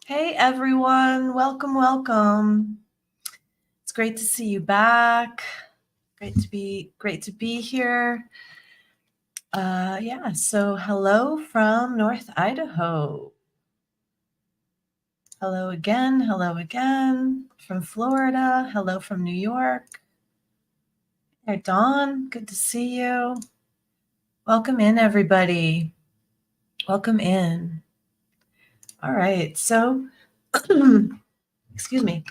Hey everyone, welcome, welcome. It's great to see you back. Great to be here. So hello from North Idaho. Hello again from Florida. Hello from New York. Hey Dawn, good to see you. Welcome in, everybody. Welcome in. All right, so excuse me.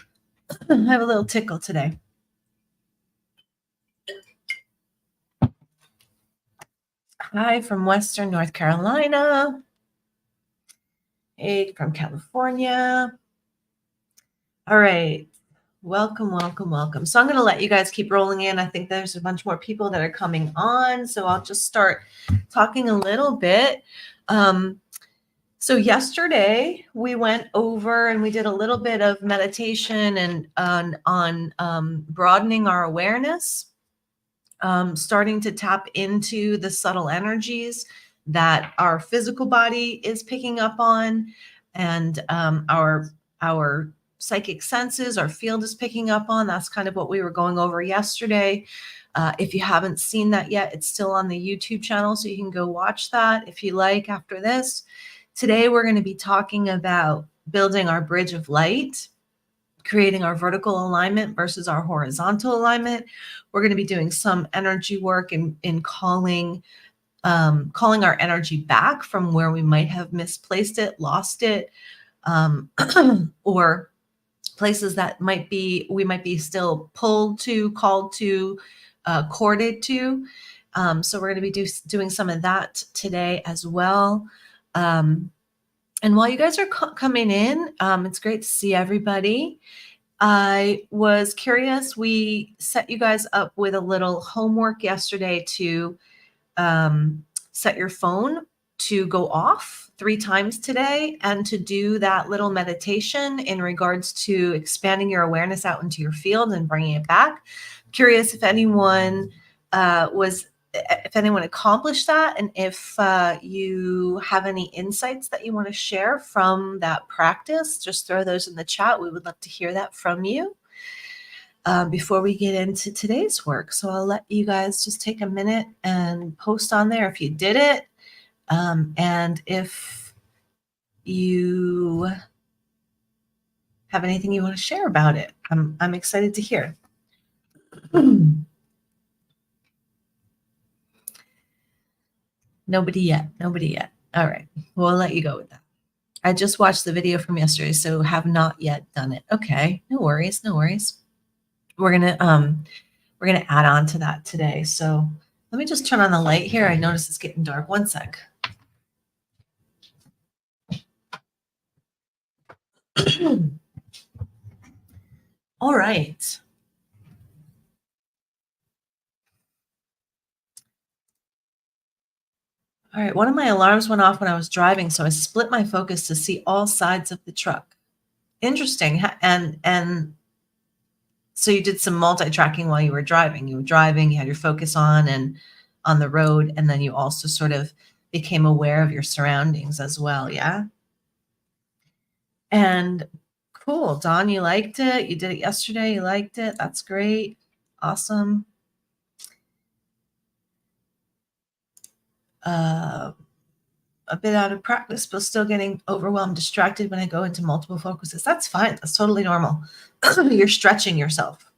I have a little tickle today. Hi from Western North Carolina. Hey from California. All right. Welcome. So I'm going to let you guys keep rolling in. I think there's a bunch more people that are coming on. So I'll just start talking a little bit. So yesterday we went over and we did a little bit of meditation and on broadening our awareness, starting to tap into the subtle energies that our physical body is picking up on, and our psychic senses, our field is picking up on. That's kind of what we were going over yesterday. If you haven't seen that yet, it's still on the YouTube channel, so you can go watch that if you like after this. Today, we're going to be talking about building our bridge of light, creating our vertical alignment versus our horizontal alignment. We're going to be doing some energy work in calling our energy back from where we might have misplaced it, lost it, or places that we might be still pulled to, called to, courted to. So we're going to be doing some of that today as well. And while you guys are coming in, it's great to see everybody. I was curious. We set you guys up with a little homework yesterday to set your phone to go off 3 times today and to do that little meditation in regards to expanding your awareness out into your field and bringing it back. Curious if anyone accomplished that, and if you have any insights that you want to share from that practice, just throw those in the chat. We would love to hear that from you before we get into today's work. So I'll let you guys just take a minute and post on there if you did it, and if you have anything you want to share about it. I'm excited to hear. Nobody yet. All right. Well, I'll let you go with that. I just watched the video from yesterday, so have not yet done it. Okay. No worries. We're gonna add on to that today. So let me just turn on the light here. I notice it's getting dark. One sec. All right. All right, one of my alarms went off when I was driving, so I split my focus to see all sides of the truck. Interesting. And so you did some multi-tracking while you were driving. You had your focus on the road, and then you also sort of became aware of your surroundings as well, yeah? And cool. Dawn, you liked it. You did it yesterday. You liked it. That's great. Awesome. A bit out of practice, but still getting overwhelmed, distracted when I go into multiple focuses. That's fine. That's totally normal. You're stretching yourself.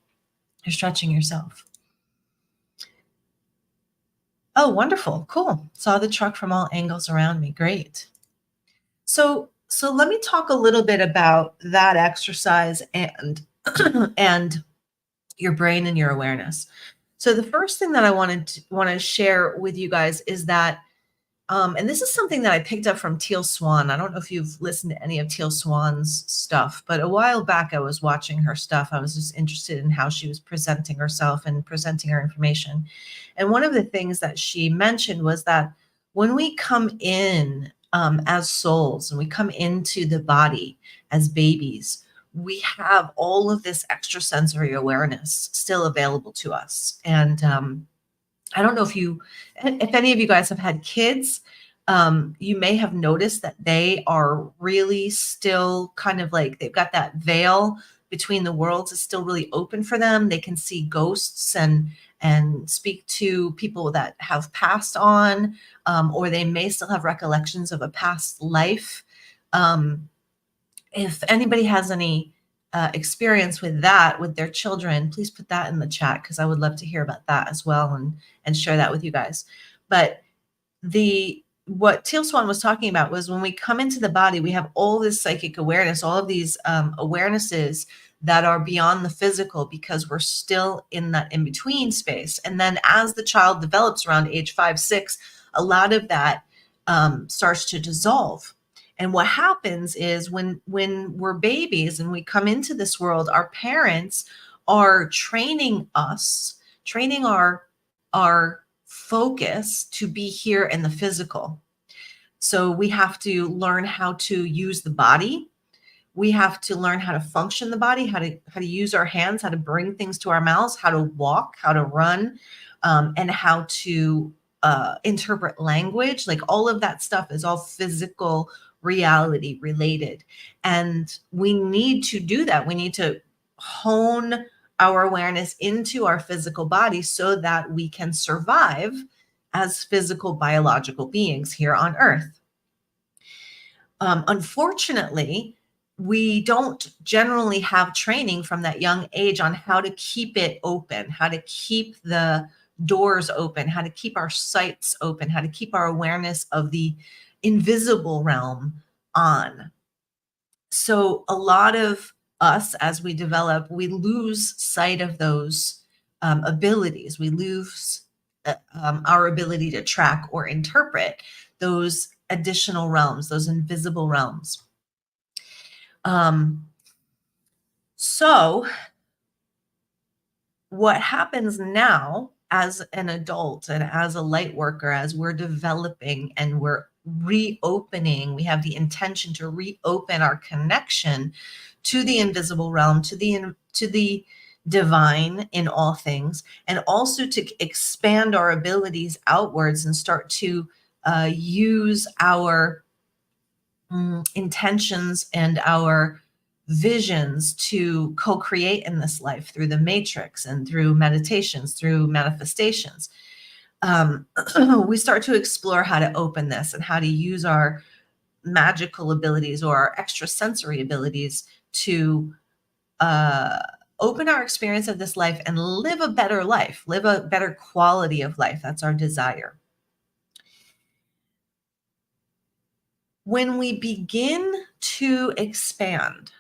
Oh, wonderful. Cool. Saw the truck from all angles around me. Great. So let me talk a little bit about that exercise and and your brain and your awareness. So the first thing that I want to share with you guys is that, and this is something that I picked up from Teal Swan. I don't know if you've listened to any of Teal Swan's stuff, but a while back I was watching her stuff. I was just interested in how she was presenting herself and presenting her information. And one of the things that she mentioned was that when we come in as souls and we come into the body as babies, we have all of this extrasensory awareness still available to us. And I don't know if any of you guys have had kids. You may have noticed that they are really still kind of like they've got that veil between the worlds is still really open for them. They can see ghosts and speak to people that have passed on, or they may still have recollections of a past life. If anybody has any experience with that with their children, please put that in the chat because I would love to hear about that as well and share that with you guys. But what Teal Swan was talking about was when we come into the body, we have all this psychic awareness, all of these awarenesses that are beyond the physical because we're still in that in-between space. And then as the child develops around age 5, 6, a lot of that starts to dissolve. And what happens is when we're babies and we come into this world, our parents are training us, training our focus to be here in the physical. So we have to learn how to use the body. We have to learn how to function the body, how to use our hands, how to bring things to our mouths, how to walk, how to run, and how to interpret language. Like all of that stuff is all physical reality related. And we need to do that. We need to hone our awareness into our physical body so that we can survive as physical biological beings here on Earth. Unfortunately, we don't generally have training from that young age on how to keep it open, how to keep the doors open, how to keep our sights open, how to keep our awareness of the invisible realm on. So a lot of us, as we develop, we lose sight of those abilities. We lose our ability to track or interpret those additional realms, those invisible realms. So what happens now as an adult and as a light worker, as we're developing and we're reopening, we have the intention to reopen our connection to the invisible realm, to the divine in all things, and also to expand our abilities outwards and start to use our intentions and our visions to co-create in this life through the matrix and through meditations, through manifestations. We start to explore how to open this and how to use our magical abilities or our extrasensory abilities to open our experience of this life and live a better life, live a better quality of life. That's our desire. When we begin to expand,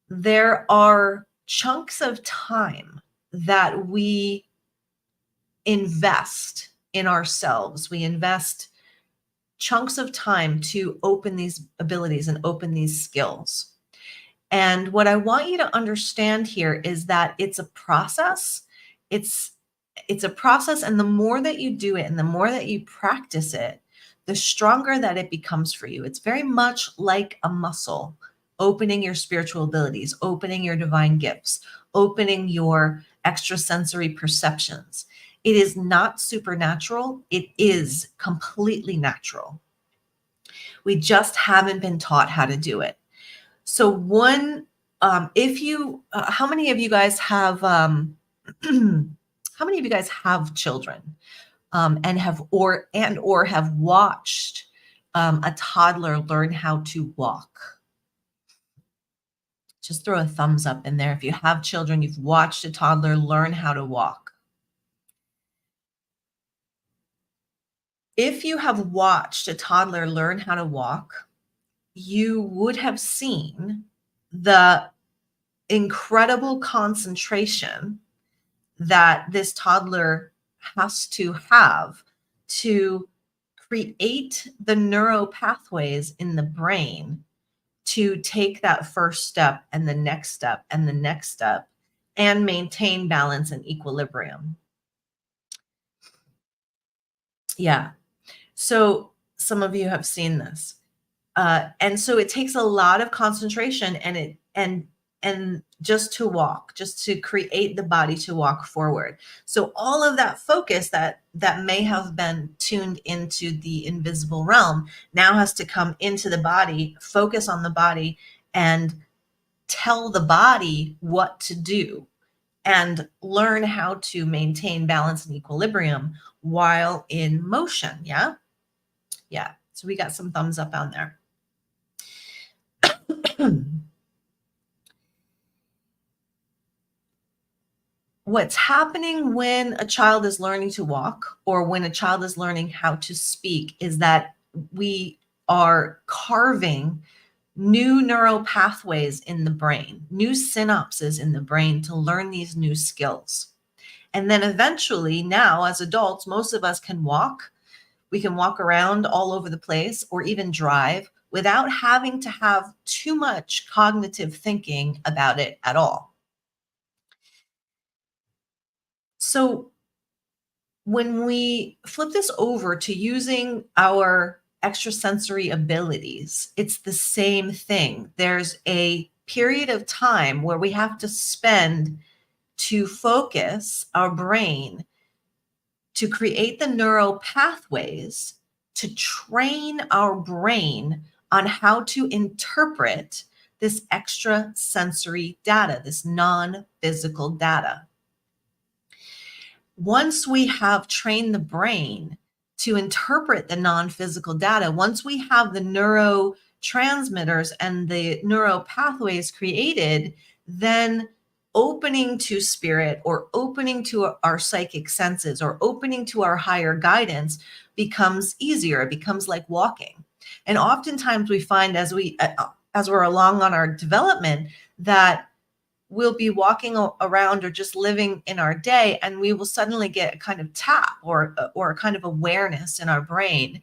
there are chunks of time that we invest in ourselves. We invest chunks of time to open these abilities and open these skills. And what I want you to understand here is that it's a process. It's a process, and the more that you do it and the more that you practice it, the stronger that it becomes for you. It's very much like a muscle, opening your spiritual abilities, opening your divine gifts, opening your extrasensory perceptions. It is not supernatural. It is completely natural. We just haven't been taught how to do it. So if you, how many of you guys have, how many of you guys have children and have watched a toddler learn how to walk? Just throw a thumbs up in there. If you have children, you've watched a toddler learn how to walk. If you have watched a toddler learn how to walk, you would have seen the incredible concentration that this toddler has to have to create the neural pathways in the brain to take that first step and the next step and the next step and maintain balance and equilibrium. Yeah. So some of you have seen this. And so it takes a lot of concentration, and and just to walk, just to create the body to walk forward. So all of that focus that may have been tuned into the invisible realm now has to come into the body, focus on the body, and tell the body what to do and learn how to maintain balance and equilibrium while in motion. Yeah. Yeah. So we got some thumbs up on there. What's happening when a child is learning to walk or when a child is learning how to speak is that we are carving new neural pathways in the brain, new synapses in the brain to learn these new skills. And then eventually, now as adults, most of us can walk. We can walk around all over the place or even drive without having to have too much cognitive thinking about it at all. So when we flip this over to using our extrasensory abilities, it's the same thing. There's a period of time where we have to spend to focus our brain to create the neural pathways to train our brain on how to interpret this extrasensory data, this non-physical data. Once we have trained the brain to interpret the non-physical data, once we have the neurotransmitters and the neural pathways created, then opening to spirit or opening to our psychic senses or opening to our higher guidance becomes easier. It becomes like walking. And oftentimes we find as we're along on our development that we'll be walking around or just living in our day, and we will suddenly get a kind of tap or a kind of awareness in our brain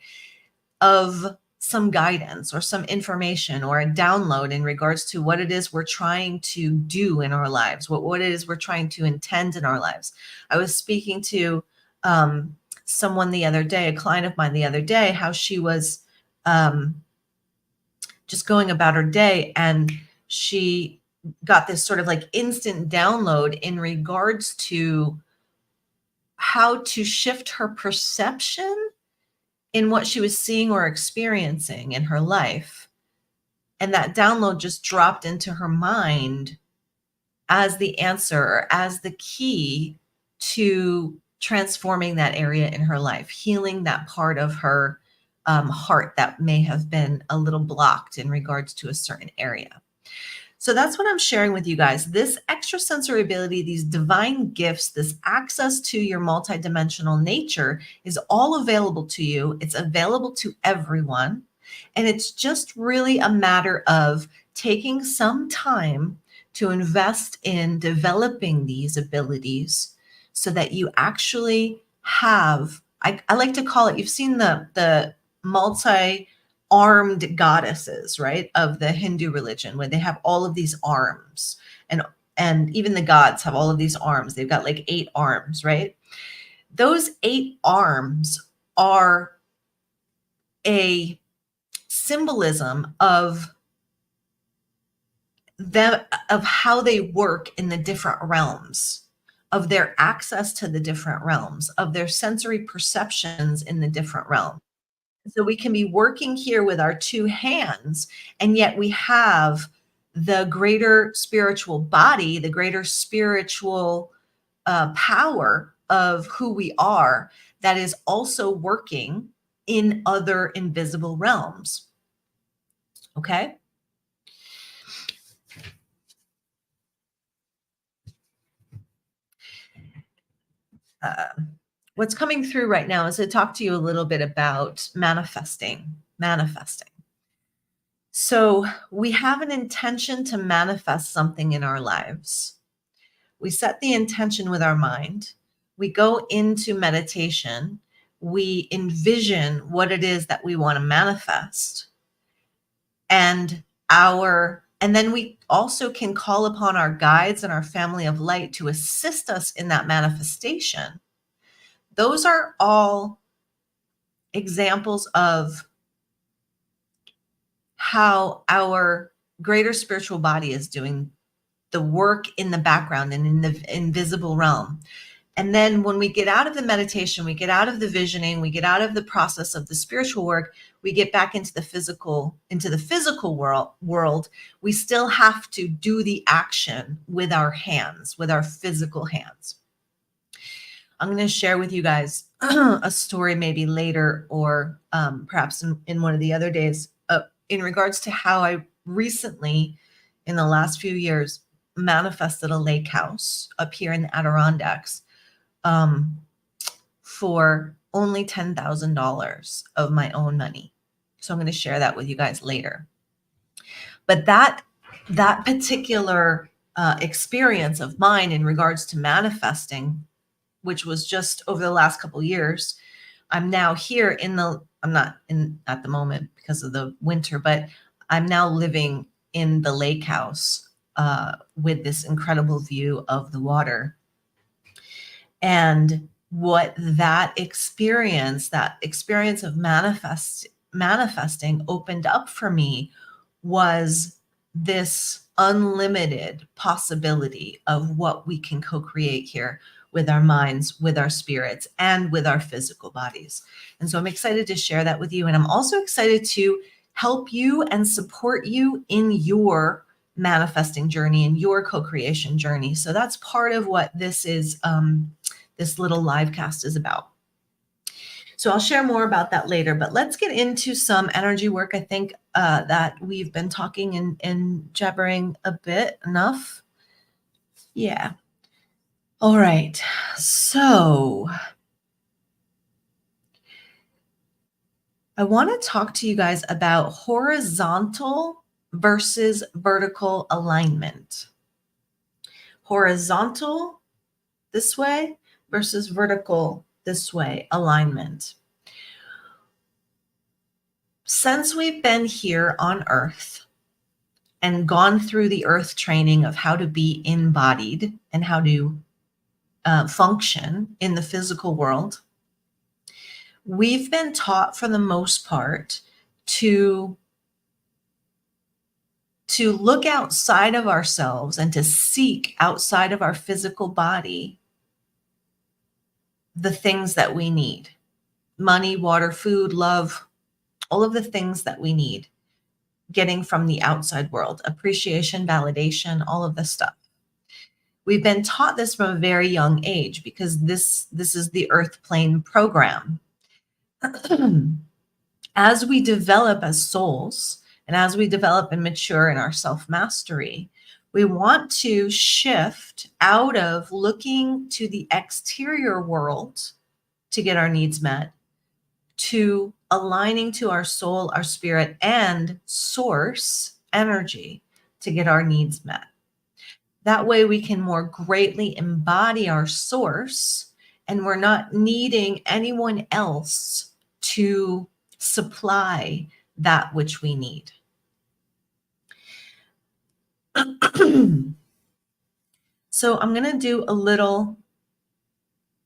of some guidance or some information or a download in regards to what it is we're trying to do in our lives, what it is we're trying to intend in our lives. I was speaking to someone the other day, a client of mine the other day, how she was just going about her day, and she got this sort of like instant download in regards to how to shift her perception in what she was seeing or experiencing in her life. And that download just dropped into her mind as the answer or as the key to transforming that area in her life, healing that part of her heart that may have been a little blocked in regards to a certain area. So that's what I'm sharing with you guys. This extrasensory ability, these divine gifts, this access to your multidimensional nature is all available to you. It's available to everyone. And it's just really a matter of taking some time to invest in developing these abilities so that you actually have, I like to call it, you've seen the multi-armed goddesses, right, of the Hindu religion, where they have all of these arms, and even the gods have all of these arms. They've got like 8 arms, right? Those 8 arms are a symbolism of them, of how they work in the different realms, of their access to the different realms, of their sensory perceptions in the different realms. So we can be working here with our 2 hands, and yet we have the greater spiritual body, the greater spiritual power of who we are that is also working in other invisible realms. Okay? What's coming through right now is to talk to you a little bit about manifesting. So we have an intention to manifest something in our lives. We set the intention with our mind. We go into meditation. We envision what it is that we want to manifest. And then we also can call upon our guides and our family of light to assist us in that manifestation. Those are all examples of how our greater spiritual body is doing the work in the background and in the invisible realm. And then when we get out of the meditation, we get out of the visioning, we get out of the process of the spiritual work, we get back into the physical world. We still have to do the action with our hands, with our physical hands. I'm going to share with you guys a story maybe later, or perhaps in one of the other days, in regards to how I recently, in the last few years, manifested a lake house up here in the Adirondacks for only $10,000 of my own money. So I'm going to share that with you guys later. But that particular experience of mine in regards to manifesting, which was just over the last couple of years, I'm now here I'm not in at the moment because of the winter, but I'm now living in the lake house with this incredible view of the water. And what that experience of manifesting opened up for me was this unlimited possibility of what we can co-create here with our minds, with our spirits, and with our physical bodies. And so I'm excited to share that with you. And I'm also excited to help you and support you in your manifesting journey and your co-creation journey. So that's part of what this is, this little live cast is about. So I'll share more about that later, but let's get into some energy work. I think that we've been talking and jabbering a bit enough. Yeah. All right. So I want to talk to you guys about horizontal versus vertical alignment. Horizontal this way versus vertical this way alignment. Since we've been here on Earth and gone through the Earth training of how to be embodied and how to function in the physical world, we've been taught for the most part to look outside of ourselves and to seek outside of our physical body the things that we need: money, water, food, love, all of the things that we need, getting from the outside world, appreciation, validation, all of this stuff. We've been taught this from a very young age because this is the earth plane program. As we develop as souls and as we develop and mature in our self-mastery, we want to shift out of looking to the exterior world to get our needs met to aligning to our soul, our spirit, and source energy to get our needs met. That way we can more greatly embody our source, and we're not needing anyone else to supply that which we need. So I'm going to do a little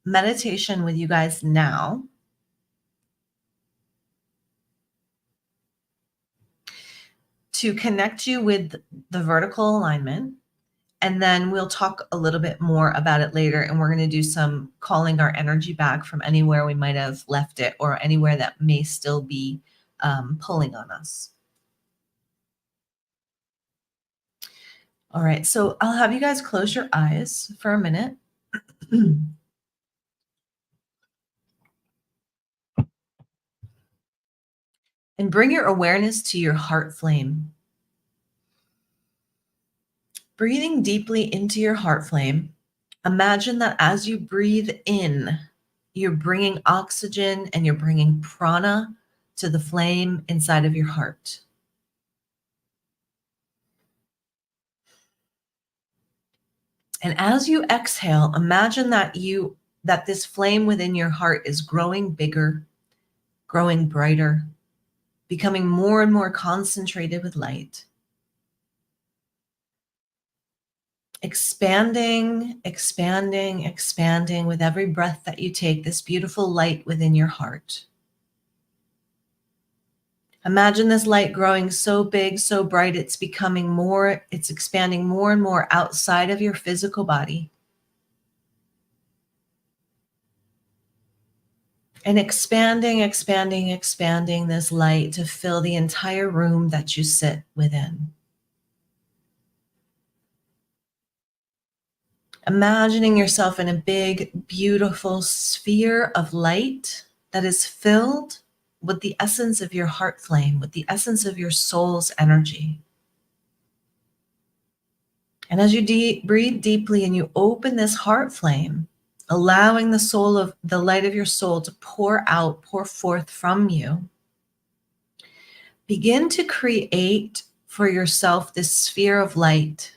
meditation with you guys now. To connect you with the vertical alignment. And then we'll talk a little bit more about it later. And we're going to do some calling our energy back from anywhere we might have left it or anywhere that may still be pulling on us. All right. So I'll have you guys close your eyes for a minute. And bring your awareness to your heart flame. Breathing deeply into your heart flame, imagine that as you breathe in, you're bringing oxygen and you're bringing prana to the flame inside of your heart. And as you exhale, imagine that this flame within your heart is growing bigger, growing brighter, becoming more and more concentrated with light. Expanding, expanding, expanding with every breath that you take, this beautiful light within your heart. Imagine this light growing so big, so bright, it's expanding more and more outside of your physical body. And expanding, expanding, expanding this light to fill the entire room that you sit within. Imagining yourself in a big, beautiful sphere of light that is filled with the essence of your heart flame, with the essence of your soul's energy. And as you breathe deeply and you open this heart flame, allowing the light of your soul to pour forth from you, begin to create for yourself this sphere of light.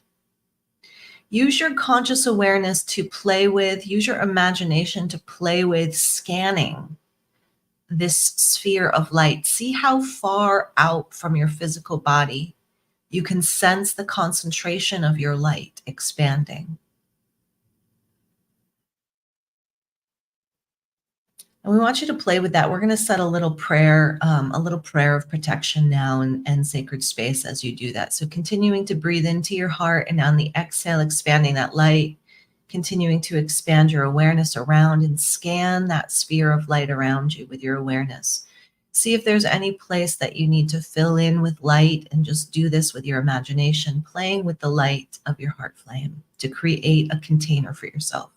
Use your conscious awareness to play with, use your imagination to play with scanning this sphere of light. See how far out from your physical body you can sense the concentration of your light expanding. And we want you to play with that. We're going to set a little prayer of protection now and sacred space as you do that. So continuing to breathe into your heart, and on the exhale, expanding that light, continuing to expand your awareness around and scan that sphere of light around you with your awareness. See if there's any place that you need to fill in with light, and just do this with your imagination, playing with the light of your heart flame to create a container for yourself.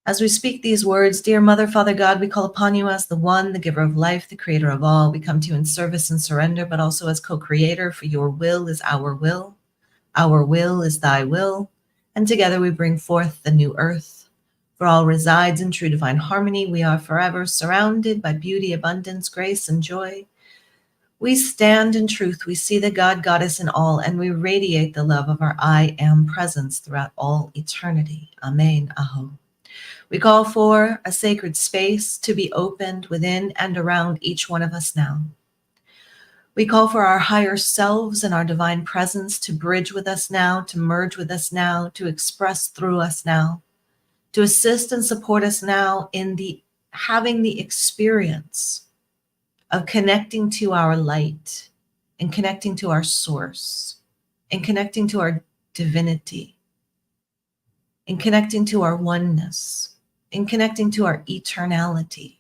As we speak these words, dear Mother, Father God, we call upon you as the one, the giver of life, the creator of all. We come to you in service and surrender, but also as co-creator, for your will is our will is thy will, and together we bring forth the new earth. For all resides in true divine harmony. We are forever surrounded by beauty, abundance, grace, and joy. We stand in truth. We see the God, Goddess in all, and we radiate the love of our I Am presence throughout all eternity. Amen. Aho. We call for a sacred space to be opened within and around each one of us now. We call for our higher selves and our divine presence to bridge with us now, to merge with us now, to express through us now, to assist and support us now in having the experience of connecting to our light, and connecting to our source, and connecting to our divinity, and connecting to our oneness, in connecting to our eternality.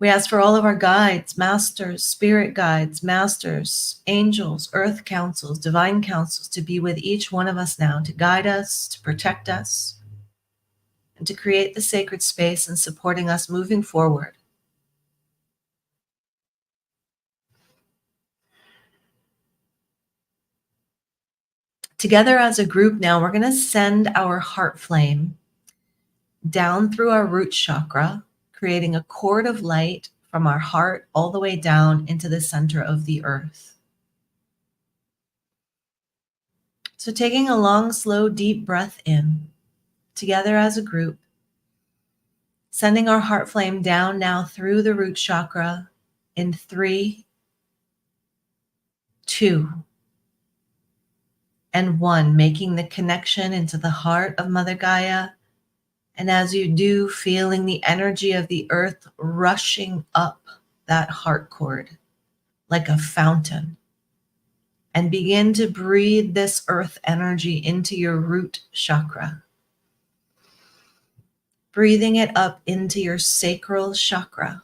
We ask for all of our guides, masters, spirit guides, masters, angels, earth councils, divine councils to be with each one of us now, to guide us, to protect us, and to create the sacred space and supporting us moving forward. Together as a group now, we're going to send our heart flame down through our root chakra, creating a cord of light from our heart all the way down into the center of the earth. So taking a long, slow, deep breath in, together as a group, sending our heart flame down now through the root chakra in 3, 2, and 1, making the connection into the heart of Mother Gaia. And as you do, feeling the energy of the earth rushing up that heart cord like a fountain. And begin to breathe this earth energy into your root chakra. Breathing it up into your sacral chakra.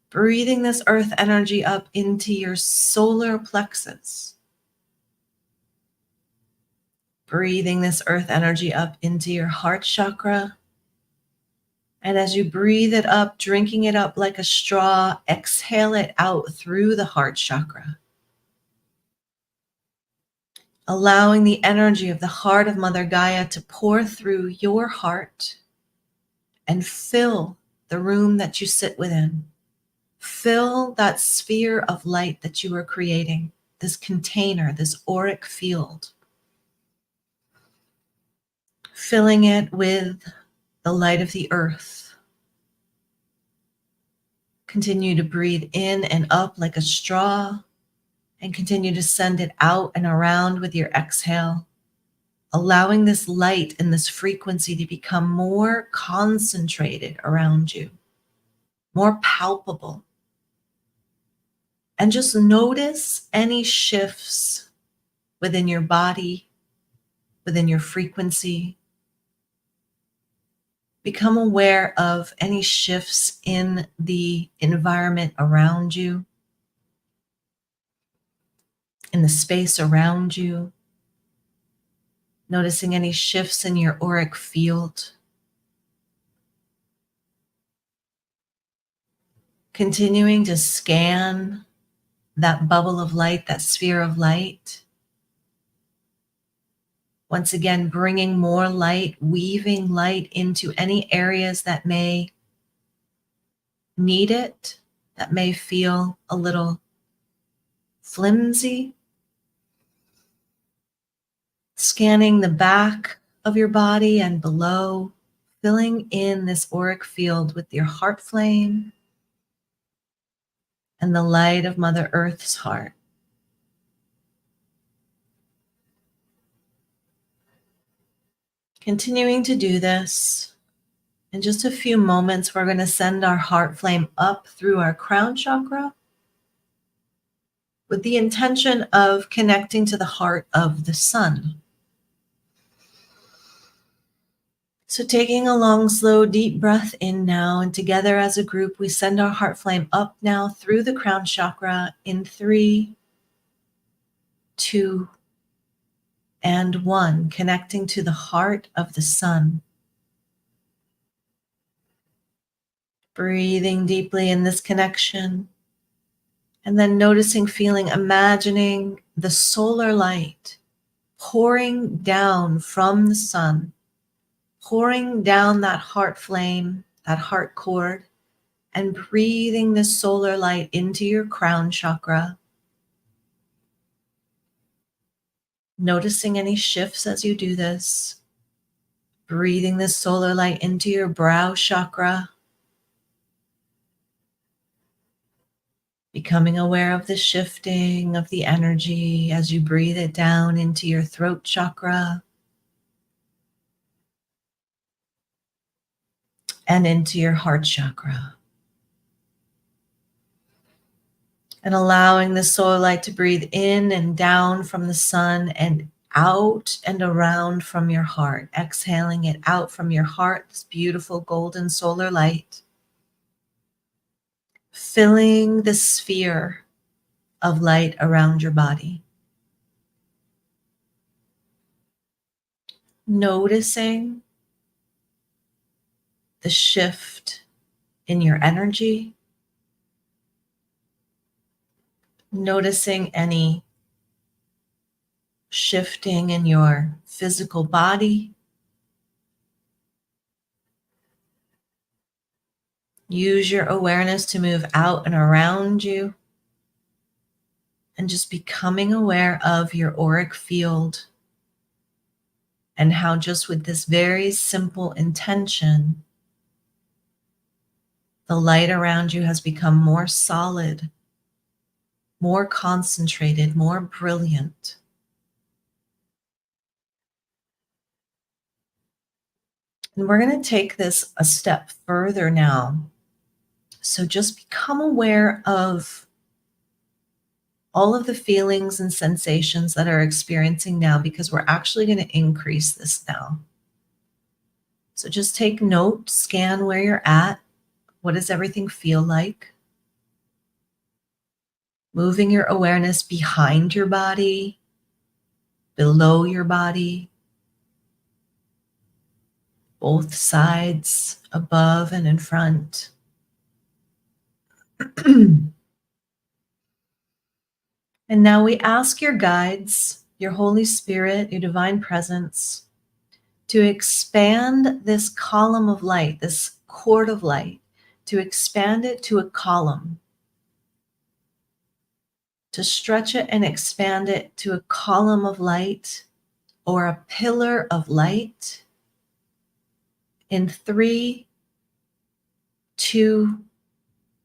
Breathing this earth energy up into your solar plexus. Breathing this earth energy up into your heart chakra. And as you breathe it up, drinking it up like a straw, exhale it out through the heart chakra. Allowing the energy of the heart of Mother Gaia to pour through your heart and fill the room that you sit within. Fill that sphere of light that you are creating, this container, this auric field. Filling it with the light of the earth. Continue to breathe in and up like a straw, and continue to send it out and around with your exhale. allowing this light and this frequency to become more concentrated around you, more palpable. And just notice any shifts within your body, within your frequency. Become aware of any shifts in the environment around you, in the space around you. Noticing any shifts in your auric field. Continuing to scan that bubble of light, that sphere of light. Once again, bringing more light, weaving light into any areas that may need it, that may feel a little flimsy. Scanning the back of your body and below, filling in this auric field with your heart flame and the light of Mother Earth's heart. Continuing to do this, in just a few moments, we're going to send our heart flame up through our crown chakra with the intention of connecting to the heart of the sun. So taking a long, slow, deep breath in now, and together as a group, we send our heart flame up now through the crown chakra in 3, 2, and 1, connecting to the heart of the sun. Breathing deeply in this connection, and then noticing, feeling, imagining the solar light pouring down from the sun, pouring down that heart flame, that heart cord, and breathing the solar light into your crown chakra. Noticing any shifts as you do this. Breathing the solar light into your brow chakra. Becoming aware of the shifting of the energy as you breathe it down into your throat chakra and into your heart chakra. And allowing the solar light to breathe in and down from the sun and out and around from your heart. Exhaling it out from your heart, this beautiful golden solar light. Filling the sphere of light around your body. Noticing the shift in your energy. Noticing any shifting in your physical body. Use your awareness to move out and around you. And just becoming aware of your auric field and how just with this very simple intention, the light around you has become more solid, more concentrated, more brilliant. And we're going to take this a step further now. So just become aware of all of the feelings and sensations that are experiencing now, because we're actually going to increase this now. So just take note, scan where you're at. What does everything feel like? Moving your awareness behind your body, below your body, both sides, above and in front. And now we ask your guides, your Holy Spirit, your divine presence, to expand this column of light, this cord of light, to expand it to a column, to stretch it and expand it to a column of light or a pillar of light in 3, 2,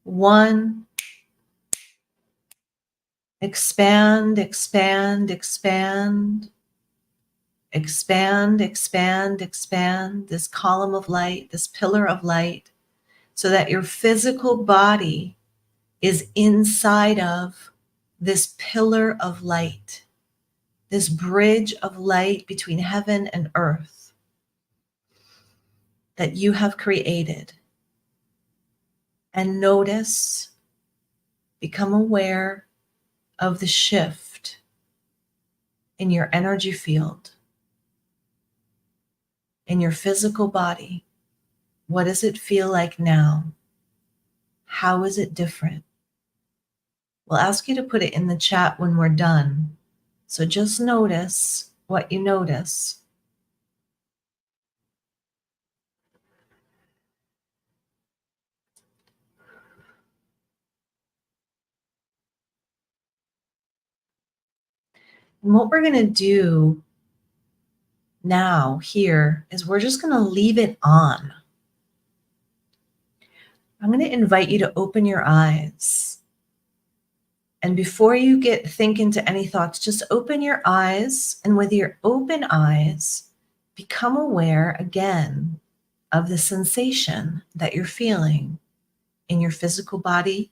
1. Expand, expand, expand. Expand, expand, expand this column of light, this pillar of light, so that your physical body is inside of this pillar of light, this bridge of light between heaven and earth that you have created. And notice, become aware of the shift in your energy field, in your physical body. What does it feel like now? How is it different? We'll ask you to put it in the chat when we're done. So just notice what you notice. And what we're going to do now here is we're just going to leave it on. I'm going to invite you to open your eyes. And before you think into any thoughts, just open your eyes. And with your open eyes, become aware again of the sensation that you're feeling in your physical body,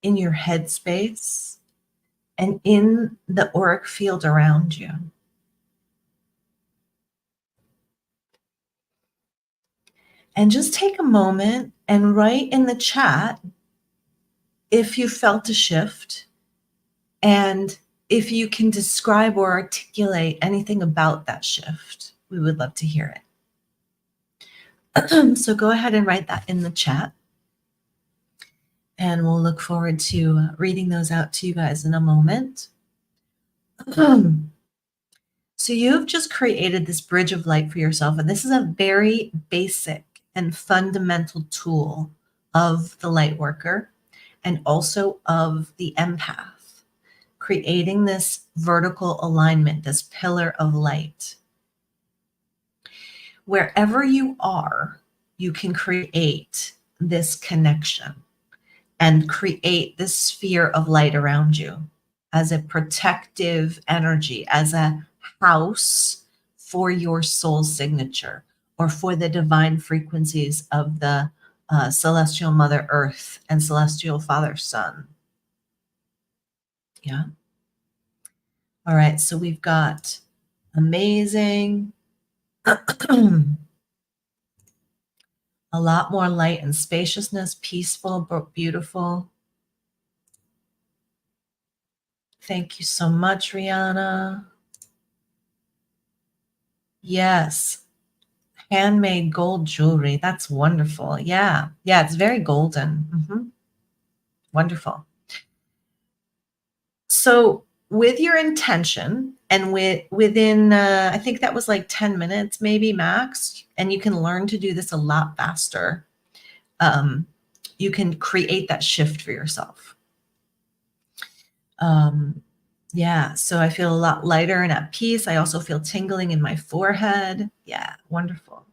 in your head space, and in the auric field around you. And just take a moment and write in the chat if you felt a shift, and if you can describe or articulate anything about that shift. We would love to hear it. So go ahead and write that in the chat. And we'll look forward to reading those out to you guys in a moment. So you've just created this bridge of light for yourself. And this is a very basic and fundamental tool of the Lightworker and also of the Empath, creating this vertical alignment, this pillar of light. Wherever you are, you can create this connection and create this sphere of light around you as a protective energy, as a house for your soul signature or for the divine frequencies of the celestial Mother Earth and celestial Father Sun. Yeah. All right. So we've got amazing, a lot more light and spaciousness, peaceful, but beautiful. Thank you so much, Rihanna. Yes. Handmade gold jewelry. That's wonderful. Yeah. Yeah. It's very golden. Wonderful. So with your intention and within, I think that was like 10 minutes, maybe max, and you can learn to do this a lot faster. You can create that shift for yourself. Yeah, so I feel a lot lighter and at peace. I also feel tingling in my forehead. Yeah, wonderful.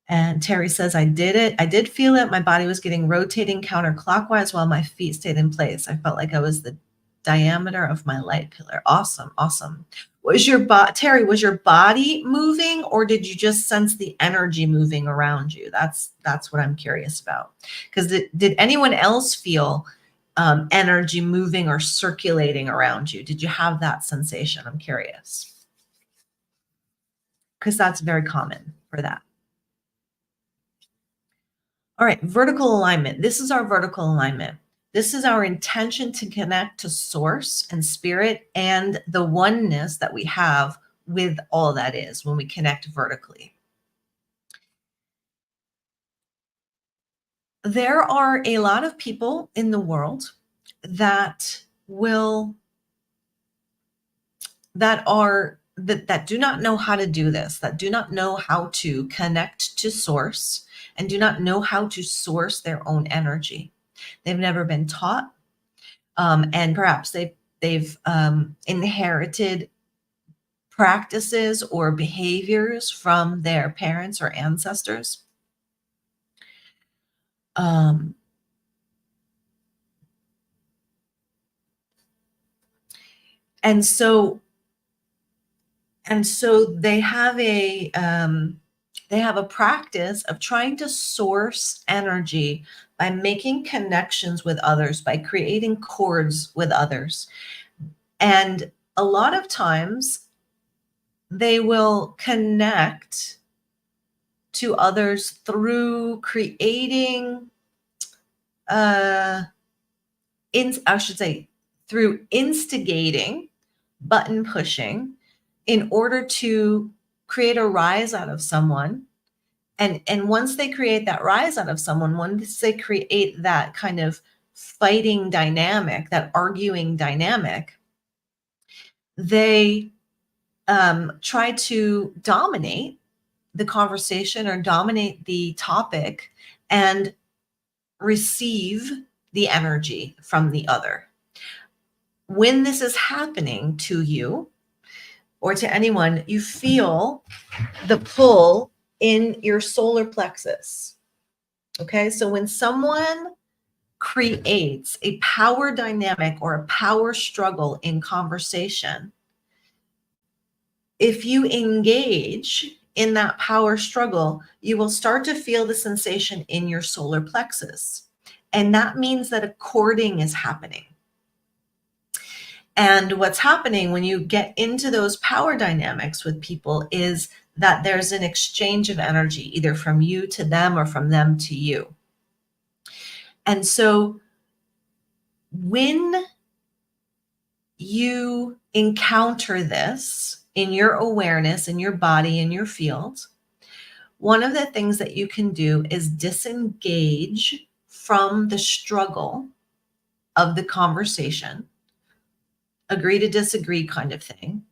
And Terry says, I did it. I did feel it. My body was getting rotating counterclockwise while my feet stayed in place. I felt like I was the diameter of my light pillar. Awesome. Awesome. Terry, was your body moving, or did you just sense the energy moving around you? That's what I'm curious about. Because did anyone else feel energy moving or circulating around you? Did you have that sensation? I'm curious. Because that's very common for that. All right, vertical alignment. This is our vertical alignment. This is our intention to connect to source and spirit and the oneness that we have with all that is when we connect vertically. There are a lot of people in the world that do not know how to do this, that do not know how to connect to source and do not know how to source their own energy. They've never been taught, and perhaps they've inherited practices or behaviors from their parents or ancestors. And so And so they have a practice of trying to source energy by making connections with others, by creating cords with others. And a lot of times they will connect to others through creating, I should say, through instigating, button pushing, in order to create a rise out of someone. And once they create that rise out of someone, once they create that kind of fighting dynamic, that arguing dynamic, they try to dominate the conversation or dominate the topic and receive the energy from the other. When this is happening to you or to anyone, you feel the pull in your solar plexus. Okay, so when someone creates a power dynamic or a power struggle in conversation, if you engage in that power struggle, you will start to feel the sensation in your solar plexus. And that means that a cording is happening. And what's happening when you get into those power dynamics with people is that there's an exchange of energy, either from you to them or from them to you. And so when you encounter this in your awareness, in your body, in your field, one of the things that you can do is disengage from the struggle of the conversation, agree to disagree kind of thing,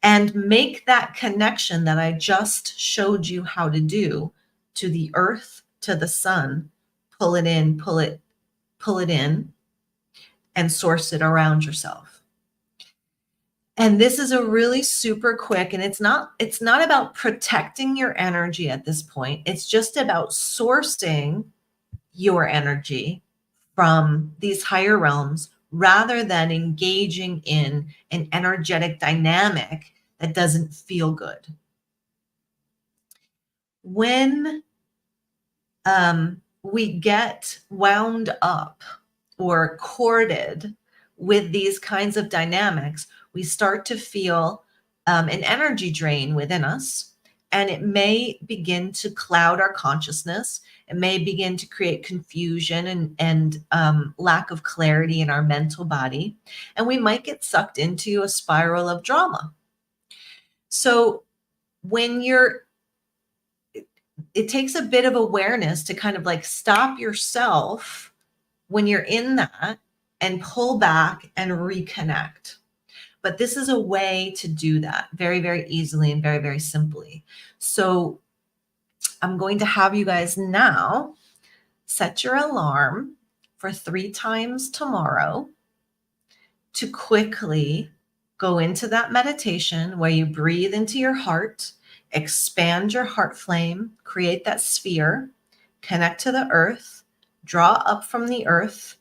and make that connection that I just showed you how to do to the earth, to the sun, pull it in, pull it in, and source it around yourself. And this is a really super quick, and it's not about protecting your energy at this point. It's just about sourcing your energy from these higher realms rather than engaging in an energetic dynamic that doesn't feel good. When we get wound up or corded with these kinds of dynamics, we start to feel an energy drain within us, and it may begin to cloud our consciousness. It may begin to create confusion and lack of clarity in our mental body, and we might get sucked into a spiral of drama. So when it takes a bit of awareness to kind of like stop yourself when you're in that and pull back and reconnect. But this is a way to do that very, very easily and very, very simply. So I'm going to have you guys now set your alarm for 3 times tomorrow to quickly go into that meditation where you breathe into your heart, expand your heart flame, create that sphere, connect to the earth, draw up from the earth,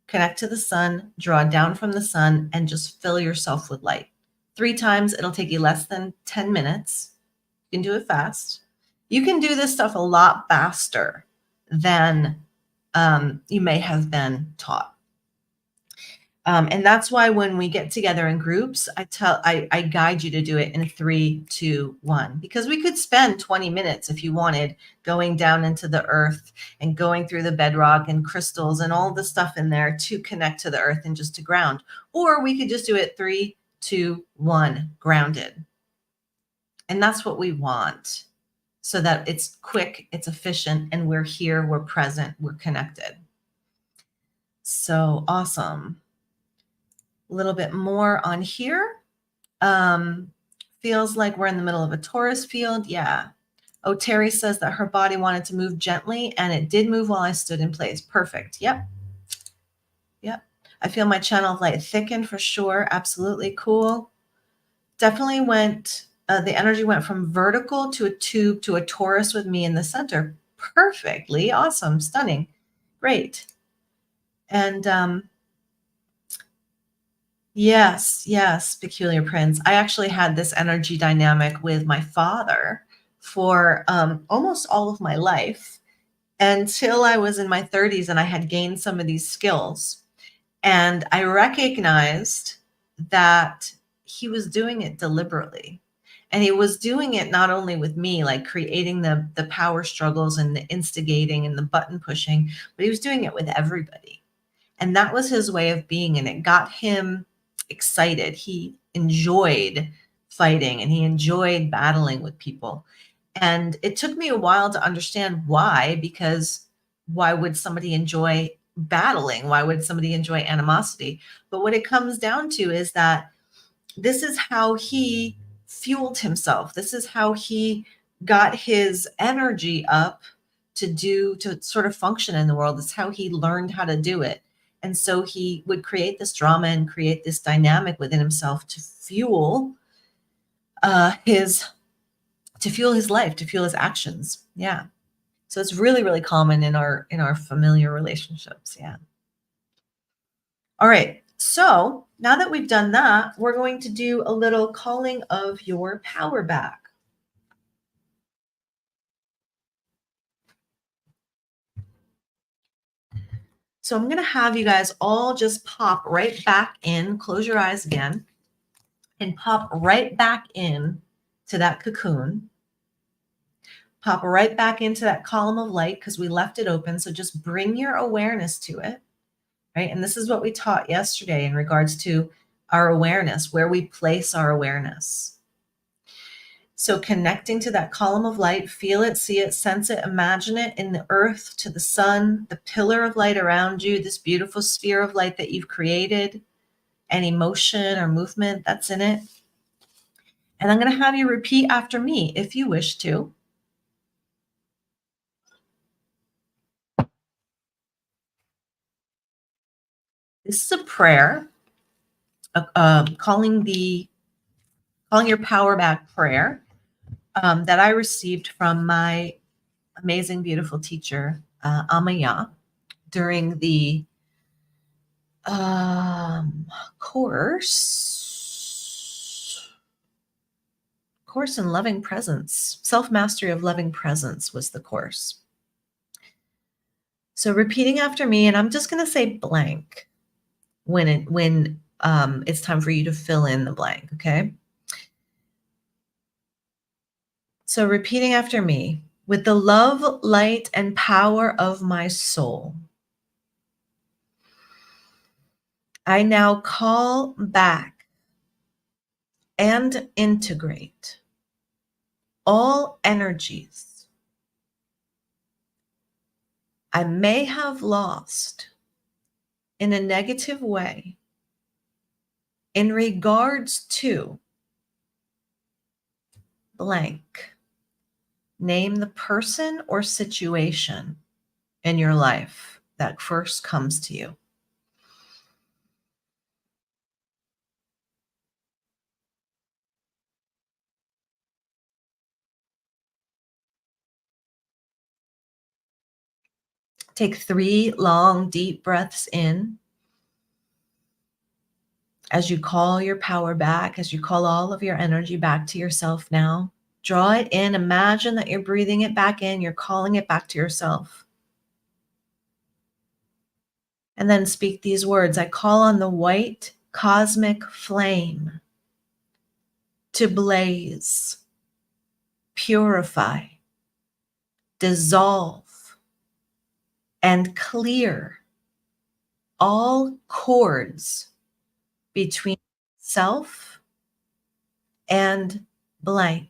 connect to the sun, draw down from the sun, and just fill yourself with light. 3 times. It'll take you less than 10 minutes. You can do it fast. You can do this stuff a lot faster than you may have been taught. And that's why when we get together in groups, I guide you to do it in 3, 2, 1, because we could spend 20 minutes if you wanted going down into the earth and going through the bedrock and crystals and all the stuff in there to connect to the earth and just to ground. Or we could just do it 3, 2, 1, grounded. And that's what we want, so that it's quick, it's efficient, and we're here, we're present, we're connected. So awesome. A little bit more on here. Feels like we're in the middle of a Taurus field. Yeah. Oh, Terry says that her body wanted to move gently, and it did move while I stood in place. Perfect. Yep. Yep. I feel my channel of light thicken for sure. Absolutely cool. Definitely went, the energy went from vertical to a tube to a Taurus with me in the center. Perfectly. Awesome. Stunning. Great. And Yes, yes, Peculiar Prince. I actually had this energy dynamic with my father for almost all of my life until I was in my 30s and I had gained some of these skills. And I recognized that he was doing it deliberately. And he was doing it not only with me, like creating the power struggles and the instigating and the button pushing, but he was doing it with everybody. And that was his way of being. And it got him excited. He enjoyed fighting and he enjoyed battling with people. And it took me a while to understand why, because why would somebody enjoy battling? Why would somebody enjoy animosity? But what it comes down to is that this is how he fueled himself. This is how he got his energy up to sort of function in the world. It's how he learned how to do it. And so he would create this drama and create this dynamic within himself his to fuel his life, to fuel his actions. Yeah. So it's really, really common in our familiar relationships. Yeah. All right. So now that we've done that, we're going to do a little calling of your power back. So I'm going to have you guys all just pop right back in, close your eyes again, and pop right back in to that cocoon. Pop right back into that column of light because we left it open. So just bring your awareness to it, right? And this is what we taught yesterday in regards to our awareness, where we place our awareness. So connecting to that column of light, feel it, see it, sense it, imagine it in the earth, to the sun, the pillar of light around you, this beautiful sphere of light that you've created, any motion or movement that's in it. And I'm going to have you repeat after me if you wish to. This is a prayer, calling your power back prayer that I received from my amazing, beautiful teacher, Amaya, during the course in loving presence. Self-mastery of loving presence was the course. So repeating after me, and I'm just going to say blank when it's time for you to fill in the blank, okay? So repeating after me, with the love, light, and power of my soul, I now call back and integrate all energies I may have lost in a negative way in regards to blank. Name the person or situation in your life that first comes to you. Take 3 long, deep breaths in as you call your power back, as you call all of your energy back to yourself now. Draw it in. Imagine that you're breathing it back in. You're calling it back to yourself. And then speak these words. I call on the white cosmic flame to blaze, purify, dissolve, and clear all cords between self and blank.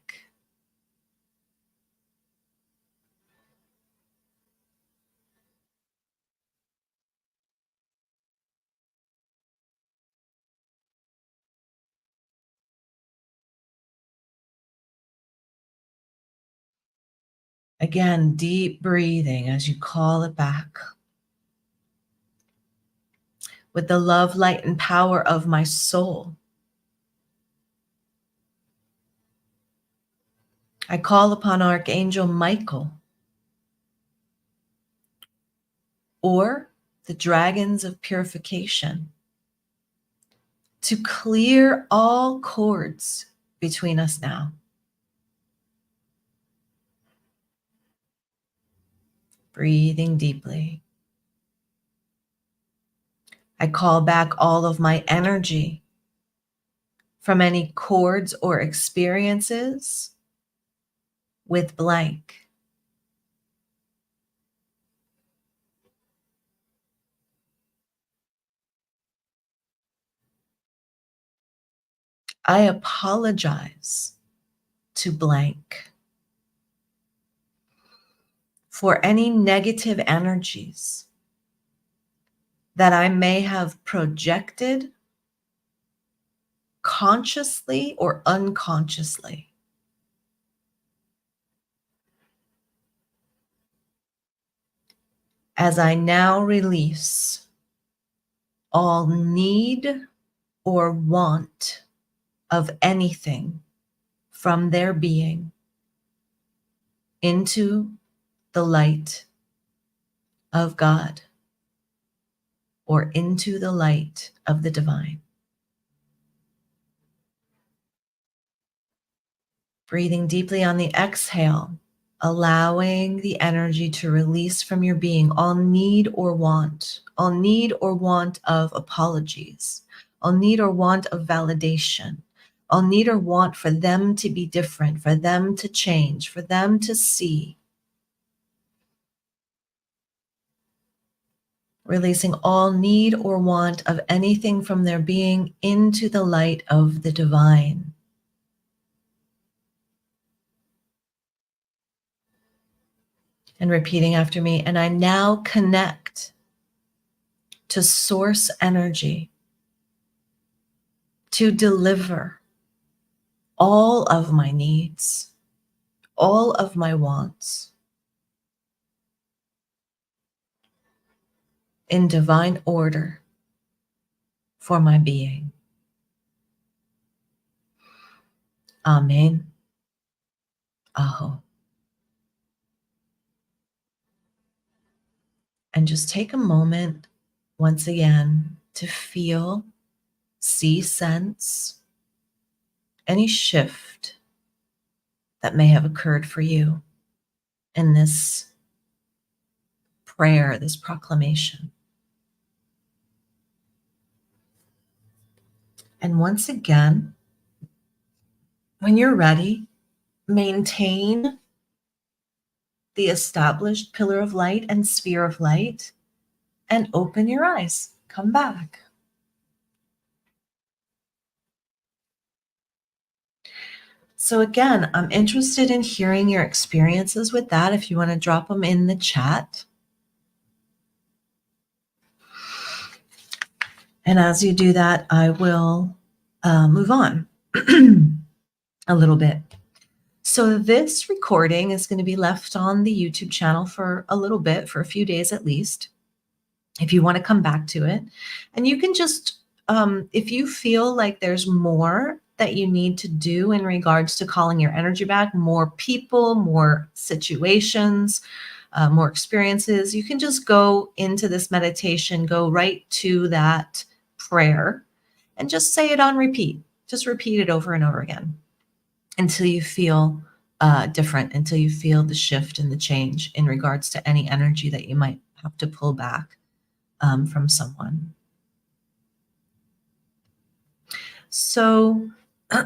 Again, deep breathing as you call it back. With the love, light, and power of my soul, I call upon Archangel Michael or the dragons of purification to clear all cords between us now. Breathing deeply. I call back all of my energy from any cords or experiences with blank. I apologize to blank for any negative energies that I may have projected consciously or unconsciously. As I now release all need or want of anything from their being into the light of God or into the light of the divine. Breathing deeply on the exhale, allowing the energy to release from your being all need or want of apologies, all need or want of validation, all need or want for them to be different, for them to change, for them to see. Releasing all need or want of anything from their being into the light of the divine. And repeating after me, and I now connect to source energy to deliver all of my needs, all of my wants in divine order for my being. Amen. Aho. And just take a moment once again to feel, see, sense any shift that may have occurred for you in this prayer, this proclamation. And once again, when you're ready, maintain the established pillar of light and sphere of light and open your eyes. Come back. So again, I'm interested in hearing your experiences with that. If you want to drop them in the chat. And as you do that, I will move on a little bit. So this recording is going to be left on the YouTube channel for a little bit, for a few days at least, if you want to come back to it. And you can just, if you feel like there's more that you need to do in regards to calling your energy back, more people, more situations, more experiences, you can just go into this meditation, go right to that prayer and just say it on repeat. Just repeat it over and over again until you feel different, until you feel the shift and the change in regards to any energy that you might have to pull back from someone. So I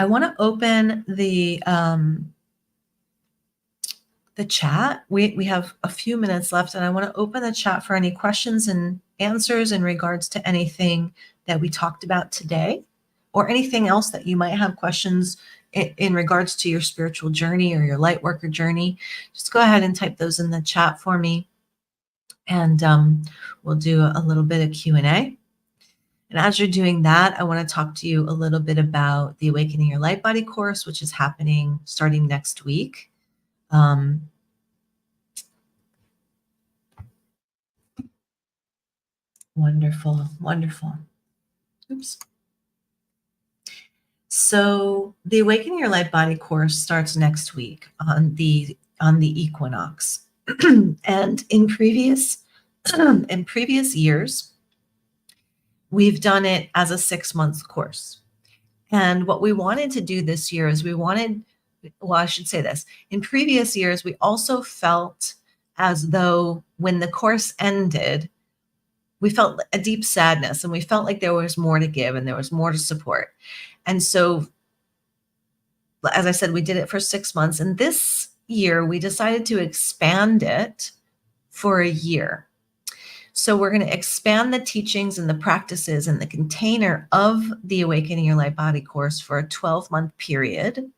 want to open the chat. We have a few minutes left, and I want to open the chat for any questions and answers in regards to anything that we talked about today, or anything else that you might have questions in regards to your spiritual journey or your Lightworker journey. Just go ahead and type those in the chat for me, and we'll do a little bit of Q&A. And as you're doing that, I want to talk to you a little bit about the Awakening Your Light Body course, which is happening starting next week. Wonderful, wonderful. Oops. So the Awakening Your Light Body course starts next week on the equinox. And in previous years, we've done it as a 6-month course. And what we wanted to do this year is I should say this. In previous years, we also felt as though when the course ended, we felt a deep sadness and we felt like there was more to give and there was more to support. And so, as I said, we did it for 6 months. And this year, we decided to expand it for a year. So we're going to expand the teachings and the practices and the container of the Awakening Your Light Body course for a 12-month period.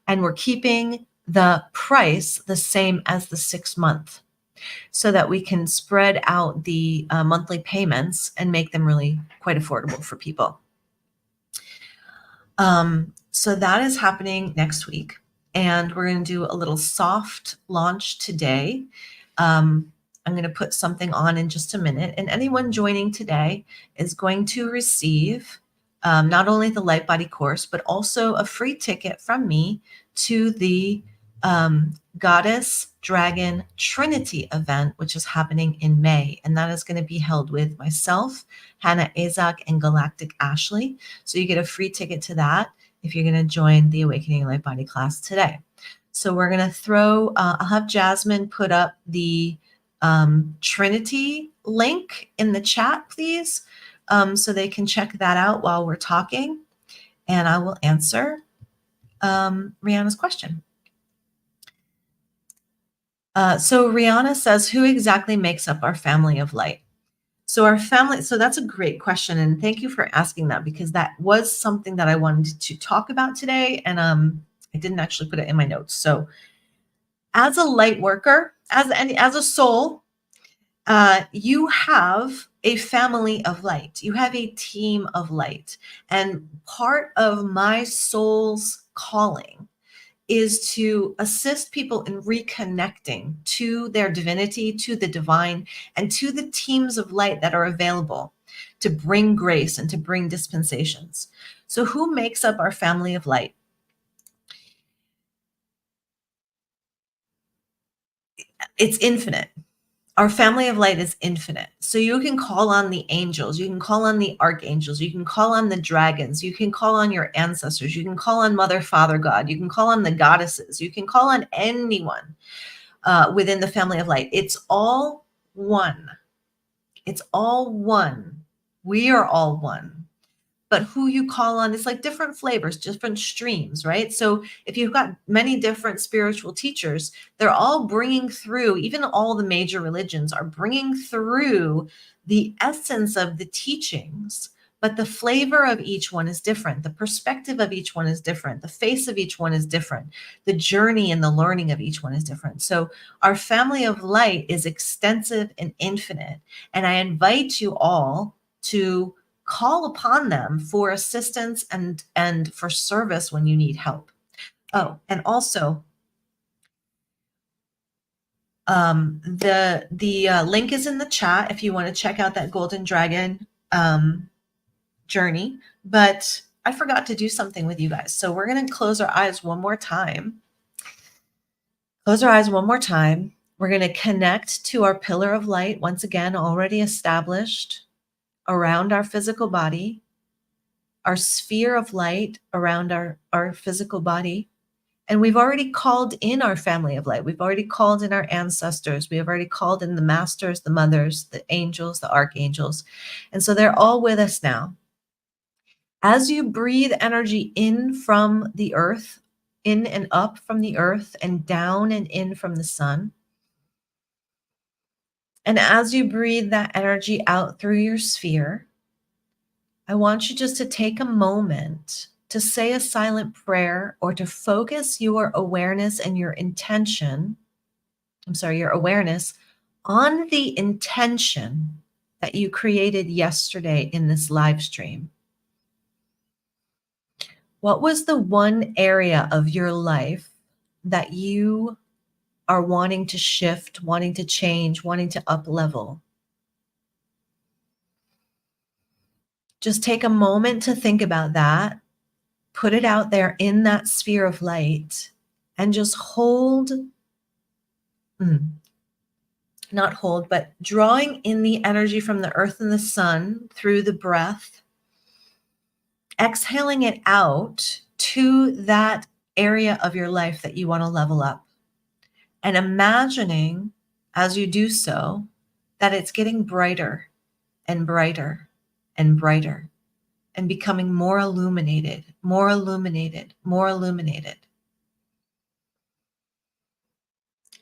And we're keeping the price the same as the 6-month so that we can spread out the monthly payments and make them really quite affordable for people. So that is happening next week. And we're going to do a little soft launch today. I'm going to put something on in just a minute. And anyone joining today is going to receive not only the Light Body course, but also a free ticket from me to the Goddess Dragon Trinity event, which is happening in May. And that is going to be held with myself, Hannah Azak, and Galactic Ashley. So you get a free ticket to that if you're going to join the Awakening Light Body class today. So we're going to throw, I'll have Jasmine put up the Trinity link in the chat, please, so they can check that out while we're talking. And I will answer Rihanna's question. So Rihanna says, who exactly makes up our family of light? So our family, so that's a great question. And thank you for asking that, because that was something that I wanted to talk about today. And I didn't actually put it in my notes. So as a light worker, as a soul, you have a family of light. You have a team of light. And part of my soul's calling is to assist people in reconnecting to their divinity, to the divine, and to the teams of light that are available to bring grace and to bring dispensations. So who makes up our family of light? It's infinite. Our family of light is infinite. So you can call on the angels, you can call on the archangels, you can call on the dragons, you can call on your ancestors, you can call on Mother, Father, God, you can call on the goddesses, you can call on anyone within the family of light. It's all one. It's all one. We are all one. But who you call on is like different flavors, different streams, right? So if you've got many different spiritual teachers, they're all bringing through, even all the major religions are bringing through the essence of the teachings, but the flavor of each one is different. The perspective of each one is different. The face of each one is different. The journey and the learning of each one is different. So our family of light is extensive and infinite. And I invite you all to call upon them for assistance and for service when you need help. Oh, and also the link is in the chat if you want to check out that Golden Dragon journey. But I forgot to do something with you guys. So we're going to close our eyes one more time. Close our eyes one more time. We're going to connect to our pillar of light, once again, already established around our physical body, our sphere of light around our physical body. And we've already called in our family of light. We've already called in our ancestors. We have already called in the masters, the mothers, the angels, the archangels. And so they're all with us now. As you breathe energy in from the earth, in and up from the earth, and down and in from the sun, and as you breathe that energy out through your sphere, I want you just to take a moment to say a silent prayer or to focus your awareness and your your awareness on the intention that you created yesterday in this live stream. What was the one area of your life that you are wanting to shift, wanting to change, wanting to up level? Just take a moment to think about that. Put it out there in that sphere of light and just hold. not hold, but drawing in the energy from the earth and the sun through the breath, exhaling it out to that area of your life that you want to level up. And imagining as you do so that it's getting brighter and brighter and brighter and becoming more illuminated, more illuminated, more illuminated.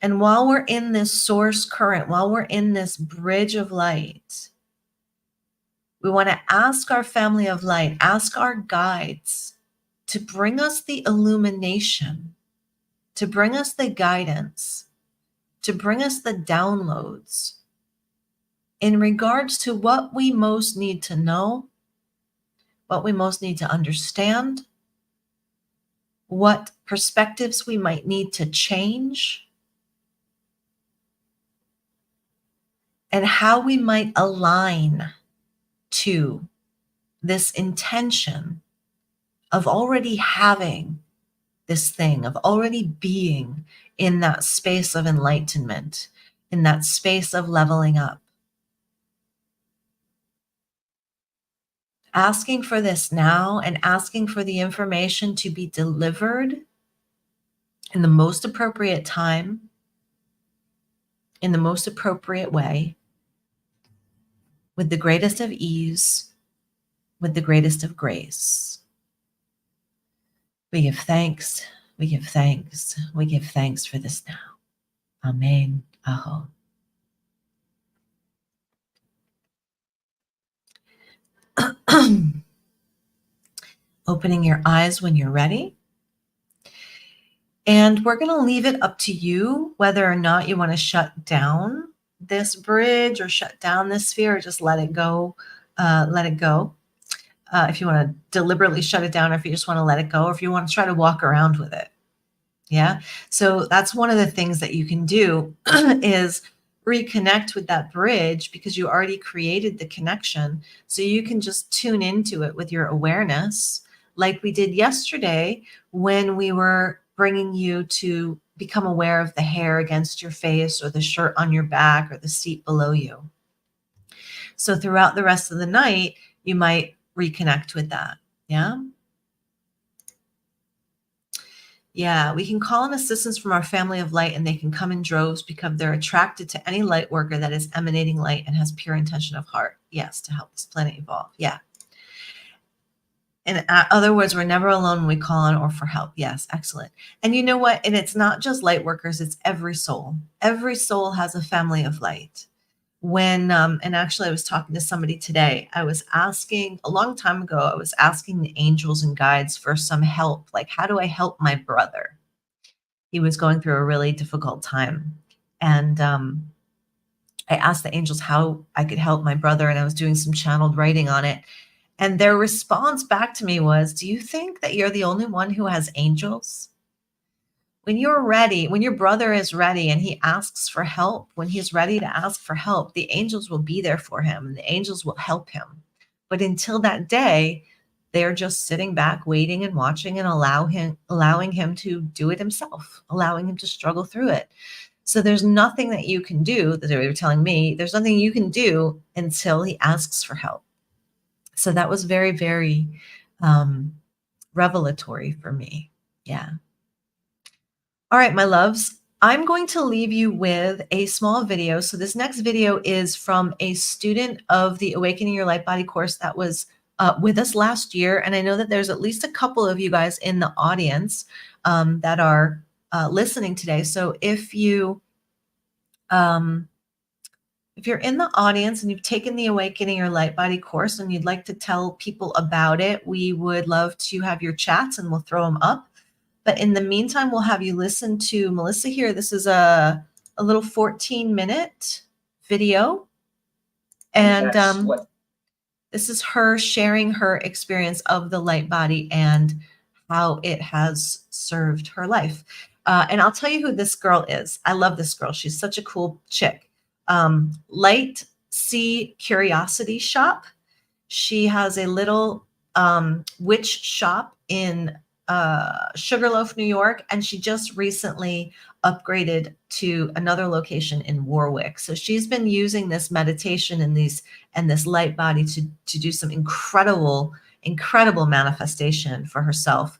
And while we're in this source current, while we're in this bridge of light, we want to ask our family of light, ask our guides to bring us the illumination, to bring us the guidance, to bring us the downloads in regards to what we most need to know, what we most need to understand, what perspectives we might need to change, and how we might align to this intention of already having this thing, of already being in that space of enlightenment, in that space of leveling up. Asking for this now and asking for the information to be delivered in the most appropriate time, in the most appropriate way, with the greatest of ease, with the greatest of grace. We give thanks, we give thanks, we give thanks for this now. Amen. Aho. Opening your eyes when you're ready. And we're going to leave it up to you whether or not you want to shut down this bridge or shut down this sphere or just let it go. Let it go. If you want to deliberately shut it down, or if you just want to let it go, or if you want to try to walk around with it. Yeah. So that's one of the things that you can do is reconnect with that bridge, because you already created the connection. So you can just tune into it with your awareness, like we did yesterday when we were bringing you to become aware of the hair against your face or the shirt on your back or the seat below you. So throughout the rest of the night, you might reconnect with that. Yeah. Yeah, we can call in assistance from our family of light, and they can come in droves because they're attracted to any light worker that is emanating light and has pure intention of heart. Yes, to help this planet evolve. Yeah. In other words, we're never alone when we call on or for help. Yes, excellent. And you know what? And it's not just light workers, it's every soul. Every soul has a family of light. When, and actually I was talking to somebody today, I was asking, a long time ago, I was asking the angels and guides for some help. Like, how do I help my brother? He was going through a really difficult time. And I asked the angels how I could help my brother, and I was doing some channeled writing on it. And their response back to me was, do you think that you're the only one who has angels? When you're ready, when your brother is ready and he asks for help, when he's ready to ask for help, the angels will be there for him and the angels will help him. But until that day, they're just sitting back, waiting and watching, and allowing him to do it himself, allowing him to struggle through it. So there's nothing that you can do, that they were telling me, there's nothing you can do until he asks for help. So that was very, very revelatory for me. Yeah. All right, my loves, I'm going to leave you with a small video. So this next video is from a student of the Awakening Your Light Body course that was with us last year. And I know that there's at least a couple of you guys in the audience that are listening today. So if you're in the audience and you've taken the Awakening Your Light Body course and you'd like to tell people about it, we would love to have your chats and we'll throw them up. But in the meantime, we'll have you listen to Melissa here. This is a little 14-minute video. And this is her sharing her experience of the light body and how it has served her life. And I'll tell you who this girl is. I love this girl. She's such a cool chick. Light Sea Curiosity Shop. She has a little witch shop in Sugarloaf, New York, and she just recently upgraded to another location in Warwick. So she's been using this meditation and this light body to do some incredible manifestation for herself.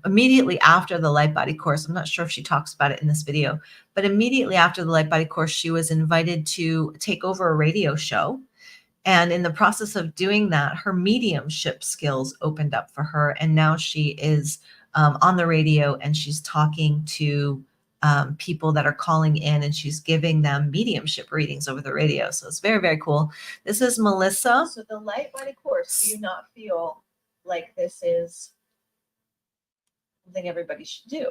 Immediately after the light body course, I'm not sure if she talks about it in this video, but immediately after the light body course, she was invited to take over a radio show. And in the process of doing that, her mediumship skills opened up for her. And now she is on the radio and she's talking to people that are calling in, and she's giving them mediumship readings over the radio. So it's very, very cool. This is Melissa. So the light body course, do you not feel like this is something everybody should do?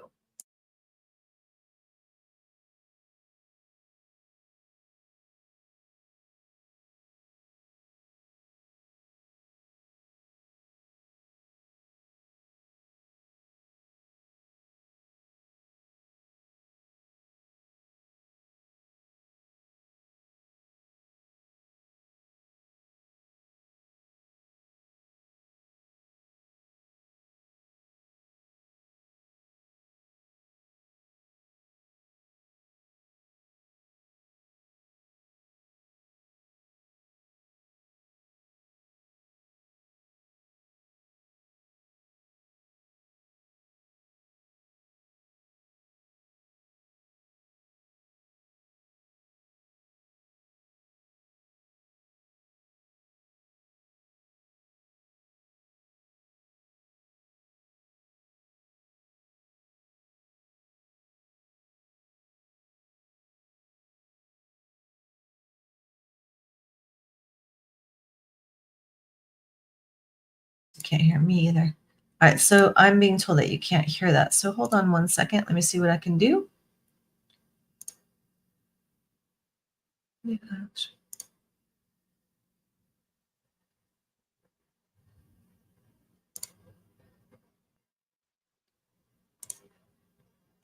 Can't hear me either. All right, so I'm being told that you can't hear that. So hold on one second. Let me see what I can do.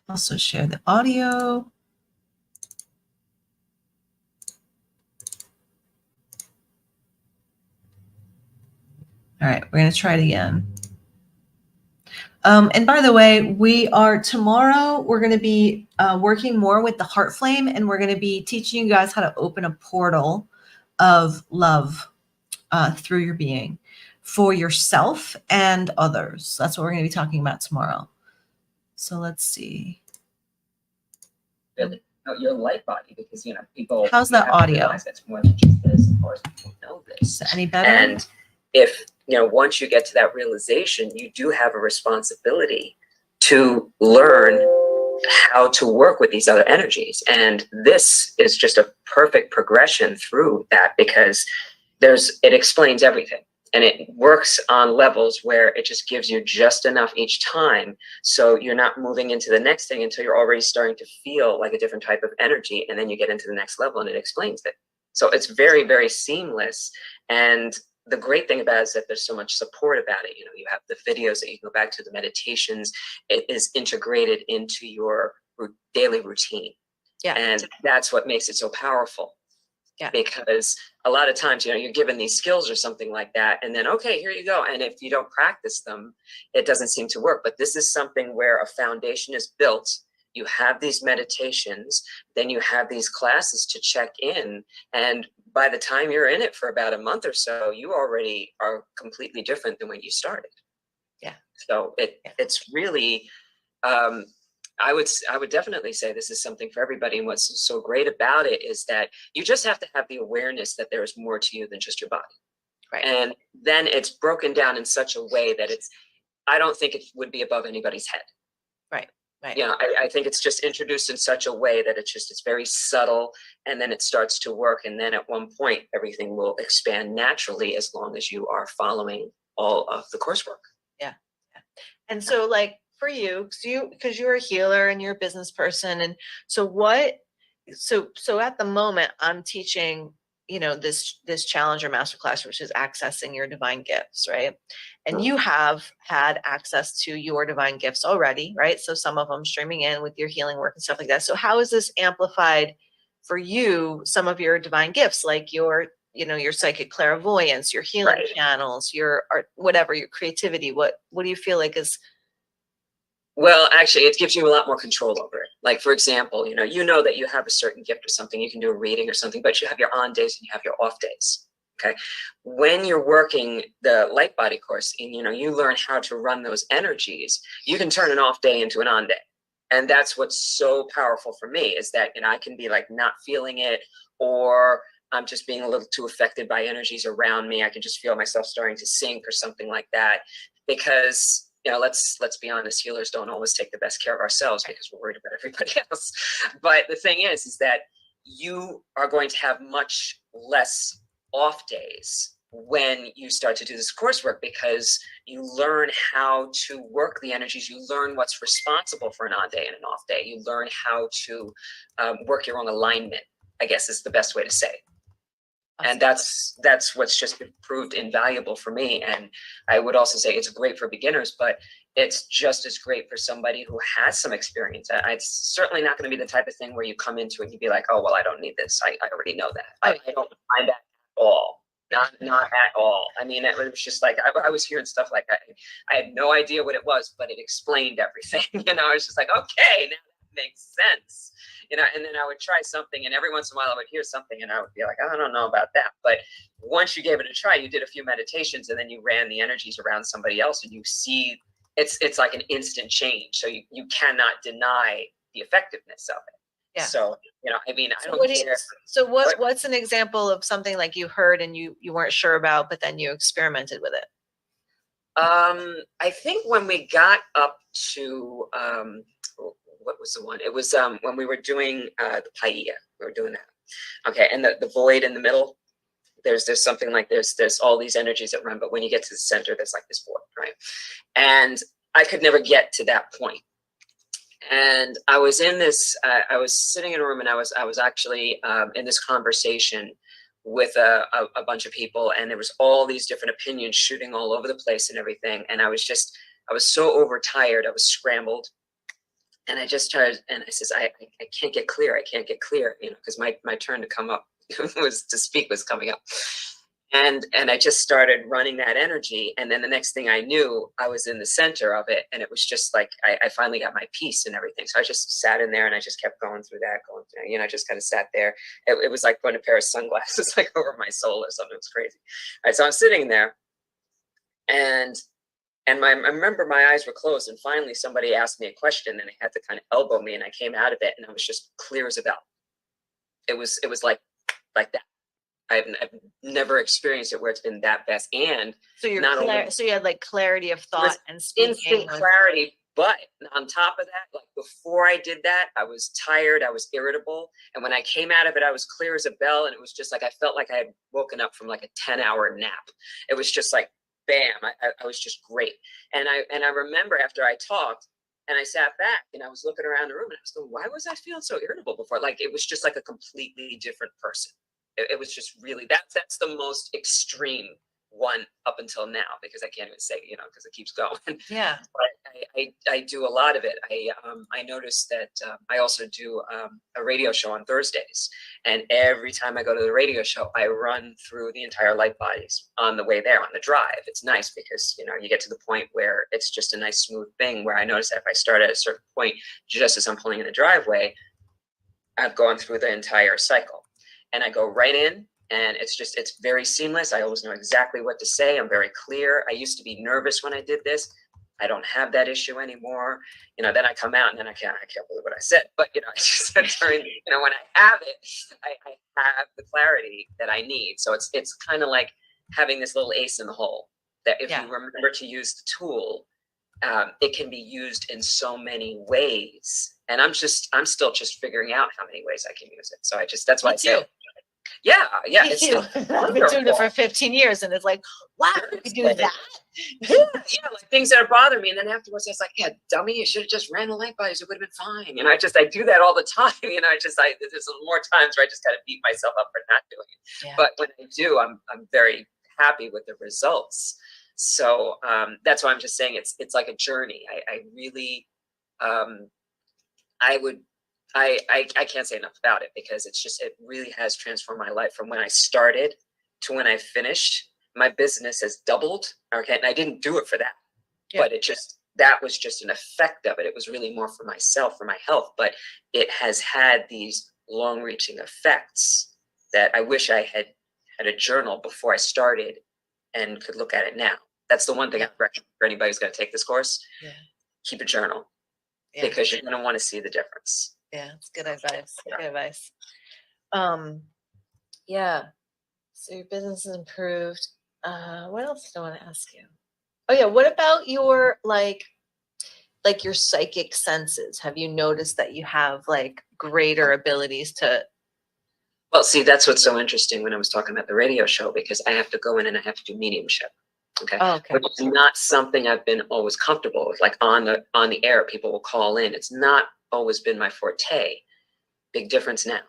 Also share the audio. All right, we're going to try it again. And by the way, tomorrow, we're going to be working more with the heart flame, and we're going to be teaching you guys how to open a portal of love through your being for yourself and others. That's what we're going to be talking about tomorrow. So let's see. Really your light body, because people. How's that audio? It's more than just this. Of course, people know this. Any better? And if once you get to that realization, you do have a responsibility to learn how to work with these other energies. And this is just a perfect progression through that, because it explains everything. And it works on levels where it just gives you just enough each time. So you're not moving into the next thing until you're already starting to feel like a different type of energy. And then you get into the next level and it explains it. So it's very, very seamless. And the great thing about it is that there's so much support about it. You have the videos that you can go back to, the meditations. It is integrated into your daily routine. Yeah. And that's what makes it so powerful. Yeah. Because a lot of times, you're given these skills or something like that, and then, okay, here you go. And if you don't practice them, it doesn't seem to work. But this is something where a foundation is built. You have these meditations, then you have these classes to check in. And by the time you're in it for about a month or so, you already are completely different than when you started. Yeah. So it's really, I would definitely say this is something for everybody. And what's so great about it is that you just have to have the awareness that there is more to you than just your body. Right. And then it's broken down in such a way that I don't think it would be above anybody's head. Right. Right. I think it's just introduced in such a way that it's very subtle, and then it starts to work. And then at one point, everything will expand naturally as long as you are following all of the coursework. Yeah. And so, like, for you, because you're a healer and you're a business person, and so at the moment I'm teaching this challenger masterclass, which is accessing your divine gifts, right? And you have had access to your divine gifts already, right? So some of them streaming in with your healing work and stuff like that. So how is this amplified for you, some of your divine gifts, like your psychic clairvoyance, your healing channels, your art, whatever, your creativity? What do you feel like is Well, actually, it gives you a lot more control over it. Like, for example, you know that you have a certain gift or something, you can do a reading or something, but you have your on days and you have your off days. Okay. When you're working the light body course and, you learn how to run those energies, you can turn an off day into an on day. And that's what's so powerful for me is that, I can be like not feeling it, or I'm just being a little too affected by energies around me. I can just feel myself starting to sink or something like that. Because, let's be honest, healers don't always take the best care of ourselves because we're worried about everybody else. But the thing is that you are going to have much less off days when you start to do this coursework, because you learn how to work the energies. You learn what's responsible for an on day and an off day. You learn how to work your own alignment, I guess is the best way to say it. And that's what's just been proved invaluable for me. And I would also say it's great for beginners, but it's just as great for somebody who has some experience. It's certainly not going to be the type of thing where you come into it and you be like, oh, well, I don't need this. I already know that. I don't find that at all. Not at all. I mean, it was just like, I was hearing stuff like I had no idea what it was, but it explained everything. I was just like, okay, now that makes sense. And then I would try something, and every once in a while I would hear something and I would be like, I don't know about that. But once you gave it a try, you did a few meditations and then you ran the energies around somebody else, and you see it's like an instant change. So you cannot deny the effectiveness of it. Yeah. So, I mean, I don't care. So what's an example of something like you heard and you weren't sure about, but then you experimented with it? I think when we got up to, what was the one? It was when we were doing the paella. We were doing that. Okay, and the void in the middle, there's something like there's all these energies that run, but when you get to the center, there's like this void, right? And I could never get to that point. And I was in this. I was sitting in a room, and I was actually in this conversation with a bunch of people, and there was all these different opinions shooting all over the place and everything. And I was so overtired. I was scrambled. And I just started, and I says, I can't get clear. I can't get clear, because my turn to come up to speak was coming up. And I just started running that energy. And then the next thing I knew, I was in the center of it. And it was just like, I finally got my peace and everything. So I just sat in there and I just kept going through that. I just kind of sat there. It was like putting a pair of sunglasses like over my soul or something. It was crazy. All right, so I'm sitting there, and I remember my eyes were closed, and finally somebody asked me a question, and they had to kind of elbow me, and I came out of it, and I was just clear as a bell. It was like that. I've never experienced it where it's been that fast. And so so you had like clarity of thought and speaking. Instant clarity. But on top of that, like before I did that, I was tired, I was irritable. And when I came out of it, I was clear as a bell. And it was just like, I felt like I had woken up from like a 10-hour nap. It was just like, bam, I was just great. And I remember after I talked, and I sat back and I was looking around the room, and I was going, why was I feeling so irritable before? Like, it was just like a completely different person. It was just really, that's the most extreme one up until now, because I can't even say, because it keeps going. Yeah. But I do a lot of it. I noticed that I also do a radio show on Thursdays. And every time I go to the radio show, I run through the entire light bodies on the way there, on the drive. It's nice because, you get to the point where it's just a nice smooth thing, where I notice that if I start at a certain point, just as I'm pulling in the driveway, I've gone through the entire cycle. And I go right in, and it's very seamless. I always know exactly what to say. I'm very clear. I used to be nervous when I did this. I don't have that issue anymore. Then I come out, and then I can't believe what I said. But, I just said during, when I have it, I have the clarity that I need. So it's kind of like having this little ace in the hole, that if you remember to use the tool, it can be used in so many ways. And I'm still just figuring out how many ways I can use it. So that's why I say, yeah. I've been doing it for 15 years, and it's like, wow, you can do that. Yeah, like things that bother me, and then afterwards it's like, yeah, dummy, you should have just ran the light bodies. It would have been fine. I do that all the time. There's more times where I just kind of beat myself up for not doing it. Yeah. But when I do, I'm very happy with the results. So that's why I'm just saying it's like a journey. I really, I can't say enough about it, because it really has transformed my life from when I started to when I finished. My business has doubled. Okay. And I didn't do it for that, but it just that was just an effect of it. It was really more for myself, for my health, but it has had these long-reaching effects that I wish I had a journal before I started and could look at it now. That's the one thing I recommend for anybody who's going to take this course. Yeah. Keep a journal, because you're going to want to see the difference. Yeah, it's good advice. Good advice. Yeah. So your business is improved. What else do I want to ask you? Oh yeah, what about your like your psychic senses? Have you noticed that you have like greater abilities to? Well, see, that's what's so interesting when I was talking about the radio show, because I have to go in and I have to do mediumship. Okay. Oh, okay. Which is not something I've been always comfortable with. Like on the air, people will call in. It's not always been my forte. Big difference now.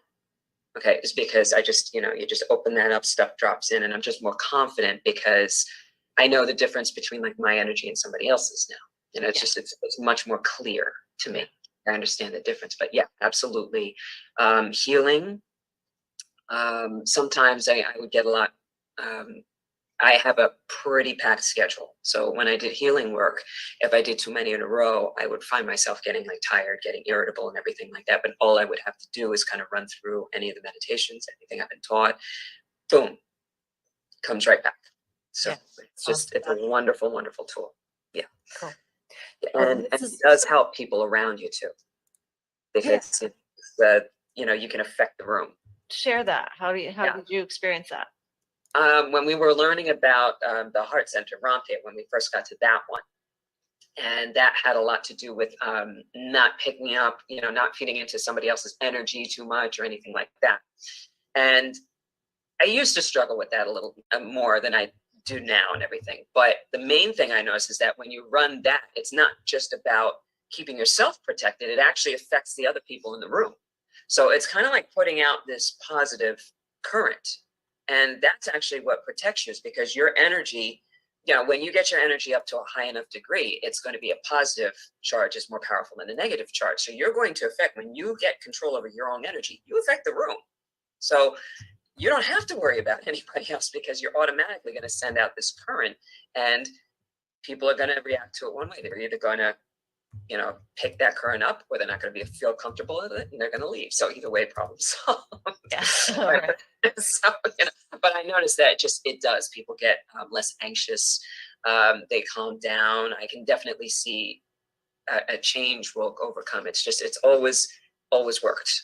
Okay, it's because I just, you just open that up, stuff drops in, and I'm just more confident because I know the difference between like my energy and somebody else's now. It's just, it's much more clear to me. I understand the difference. But yeah, absolutely. Healing. Sometimes I would get a lot. I have a pretty packed schedule. So when I did healing work, if I did too many in a row, I would find myself getting like tired, getting irritable and everything like that. But all I would have to do is kind of run through any of the meditations, anything I've been taught, boom, comes right back. So it's a wonderful, wonderful tool. Yeah. Cool. And it does help people around you too. Because you can affect the room. Share that. How did you experience that? When we were learning about the Heart Center, Rompet, when we first got to that one, and that had a lot to do with not picking up, not feeding into somebody else's energy too much or anything like that. And I used to struggle with that a little more than I do now and everything. But the main thing I noticed is that when you run that, it's not just about keeping yourself protected. It actually affects the other people in the room. So it's kind of like putting out this positive current. And that's actually what protects you, is because your energy, when you get your energy up to a high enough degree, it's going to be a positive charge is more powerful than a negative charge. So you're going to affect, when you get control over your own energy, you affect the room. So you don't have to worry about anybody else, because you're automatically going to send out this current, and people are going to react to it one way. They're either going to pick that current up, or they're not going to feel comfortable with it, and they're going to leave. So either way, problem solved. Yeah. Right. So, but I noticed that it does. People get less anxious. They calm down. I can definitely see a change will overcome. It's always worked,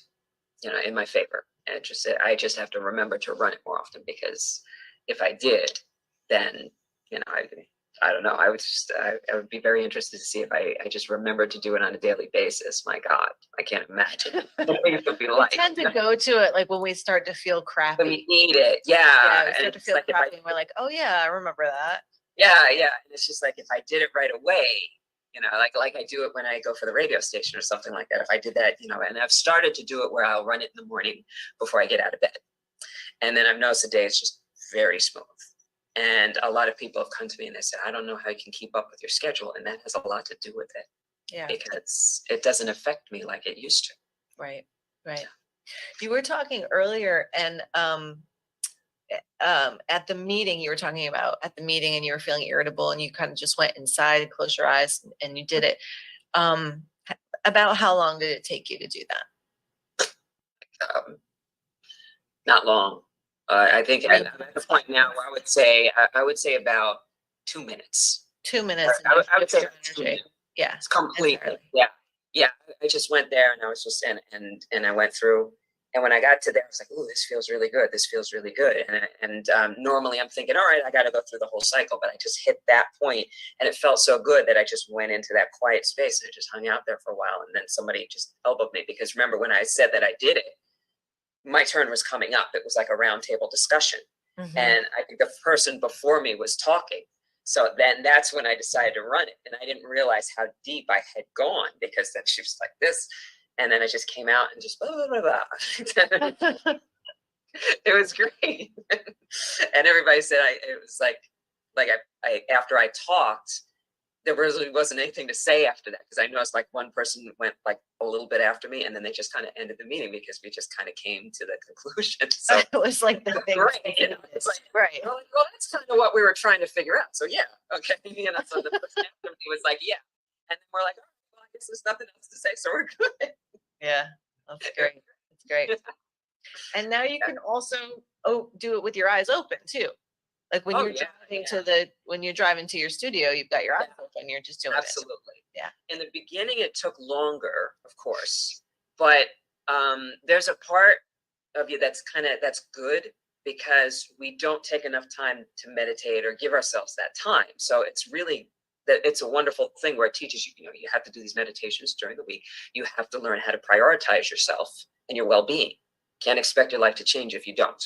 in my favor. And I just have to remember to run it more often, because if I did, then, I don't know. I would be very interested to see if I just remembered to do it on a daily basis. My God, I can't imagine what it would be like. We tend to go to it like when we start to feel crappy. When we need it, yeah. We start to feel crappy, and we're like, oh yeah, I remember that. Yeah. And it's just like, if I did it right away, like I do it when I go for the radio station or something like that. If I did that, and I've started to do it where I'll run it in the morning before I get out of bed. And then I've noticed the day is just very smooth. And a lot of people have come to me and they said, I don't know how you can keep up with your schedule. And that has a lot to do with it. Yeah. Because it doesn't affect me like it used to. Right. Yeah. You were talking earlier, and at the meeting, you were talking about at the meeting, and you were feeling irritable, and you kind of just went inside, closed your eyes, and you did it. About how long did it take you to do that? Not long. I think I'm at the point now where I would say about 2 minutes. 2 minutes. I would say energy. Yeah. It's completely. Entirely. Yeah. I just went there, and I was just and I went through. And when I got to there, I was like, "Oh, this feels really good. This feels really good." And normally I'm thinking, "All right, I got to go through the whole cycle," but I just hit that point, and it felt so good that I just went into that quiet space and I just hung out there for a while. And then somebody just elbowed me, because remember when I said that I did it, my turn was coming up. It was like a round table discussion. Mm-hmm. And I think the person before me was talking. So then that's when I decided to run it. And I didn't realize how deep I had gone, because then she was like this. And then I just came out and just blah, blah, blah, blah. It was great. And everybody said it was like I after I talked, there really wasn't anything to say after that, because I noticed like one person went like a little bit after me, and then they just kind of ended the meeting because we just kind of came to the conclusion. So it was like the thing. Right. It's like, right. Well, that's kind of what we were trying to figure out. So yeah, okay. So the person after me was like, yeah, then we're like, oh, well, I guess there's nothing else to say, so we're good. Yeah, that's great. That's great. And now you can also do it with your eyes open too. Like when you're driving when you're driving to your studio, you've got your eyes open. You're just doing Absolutely. Yeah. In the beginning, it took longer, of course, but there's a part of you that's good, because we don't take enough time to meditate or give ourselves that time. So it's really it's a wonderful thing where it teaches you, you have to do these meditations during the week. You have to learn how to prioritize yourself and your well-being. Can't expect your life to change if you don't.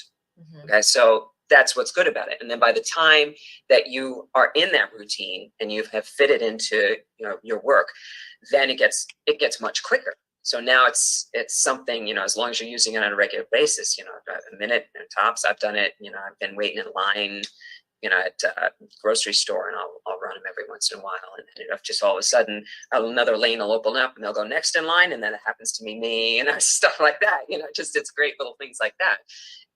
Okay, so that's what's good about it. And then by the time that you are in that routine and you have fitted into your work, then it gets much quicker. So now it's something, as long as you're using it on a regular basis, a minute and tops. I've done it. I've been waiting in line, at a grocery store, and I'll run them every once in a while, and then just all of a sudden another lane will open up and they'll go next in line, and then it happens to be me, stuff like that. It's great little things like that.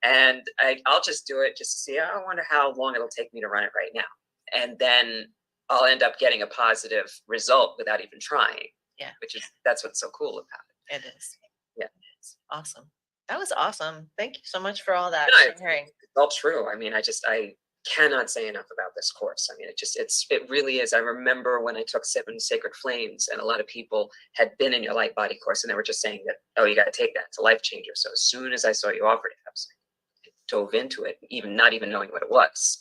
And I'll just do it just to see, I wonder how long it'll take me to run it right now. And then I'll end up getting a positive result without even trying. Yeah. That's what's so cool about it. It is. Yeah. It's awesome. That was awesome. Thank you so much for all that sharing. It's all true. I mean, I cannot say enough about this course. I mean, it really is. I remember when I took 7 Sacred Flames, and a lot of people had been in your Light Body course, and they were just saying that, oh, you got to take that. It's a life changer. So as soon as I saw you offered it, I dove into it, not even knowing what it was,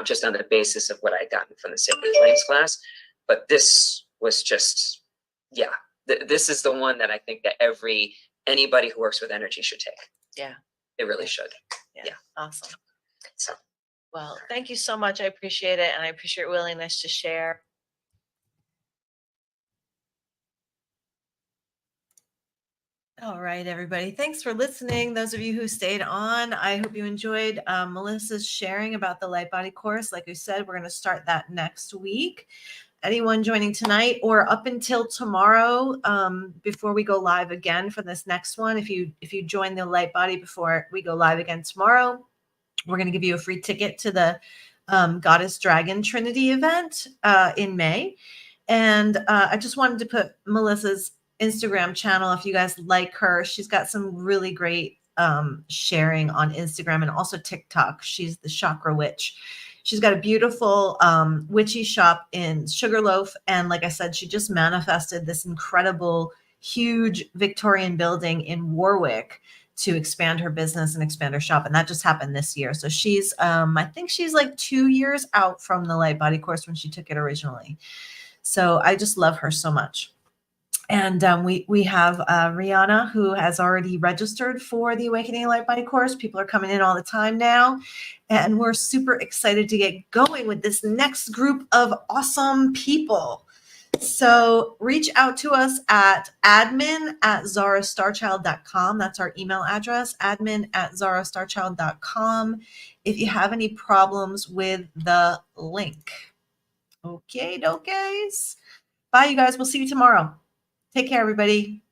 just on the basis of what I had gotten from the Sacred Flames class. But this was just, this is the one that I think that anybody who works with energy should take. Yeah, it really should. Yeah. Awesome. So, well, thank you so much. I appreciate it, and I appreciate your willingness to share. All right, everybody. Thanks for listening. Those of you who stayed on, I hope you enjoyed Melissa's sharing about the Light Body course. Like we said, we're going to start that next week. Anyone joining tonight or up until tomorrow, before we go live again for this next one, if you join the Light Body before we go live again tomorrow, we're going to give you a free ticket to the Goddess Dragon Trinity event in May. And I just wanted to put Melissa's Instagram channel, if you guys like her. She's got some really great sharing on Instagram and also TikTok. She's the Chakra Witch. She's got a beautiful witchy shop in Sugarloaf. And like I said, she just manifested this incredible, huge Victorian building in Warwick to expand her business and expand her shop. And that just happened this year. So she's, I think she's like 2 years out from the Light Body course when she took it originally. So I just love her so much. And we have Rihanna, who has already registered for the Awakening Light Body course. People are coming in all the time now. And we're super excited to get going with this next group of awesome people. So reach out to us at admin@zarastarchild.com. That's our email address, admin@zarastarchild.com, if you have any problems with the link. Okay, dokies. Bye, you guys. We'll see you tomorrow. Take care, everybody.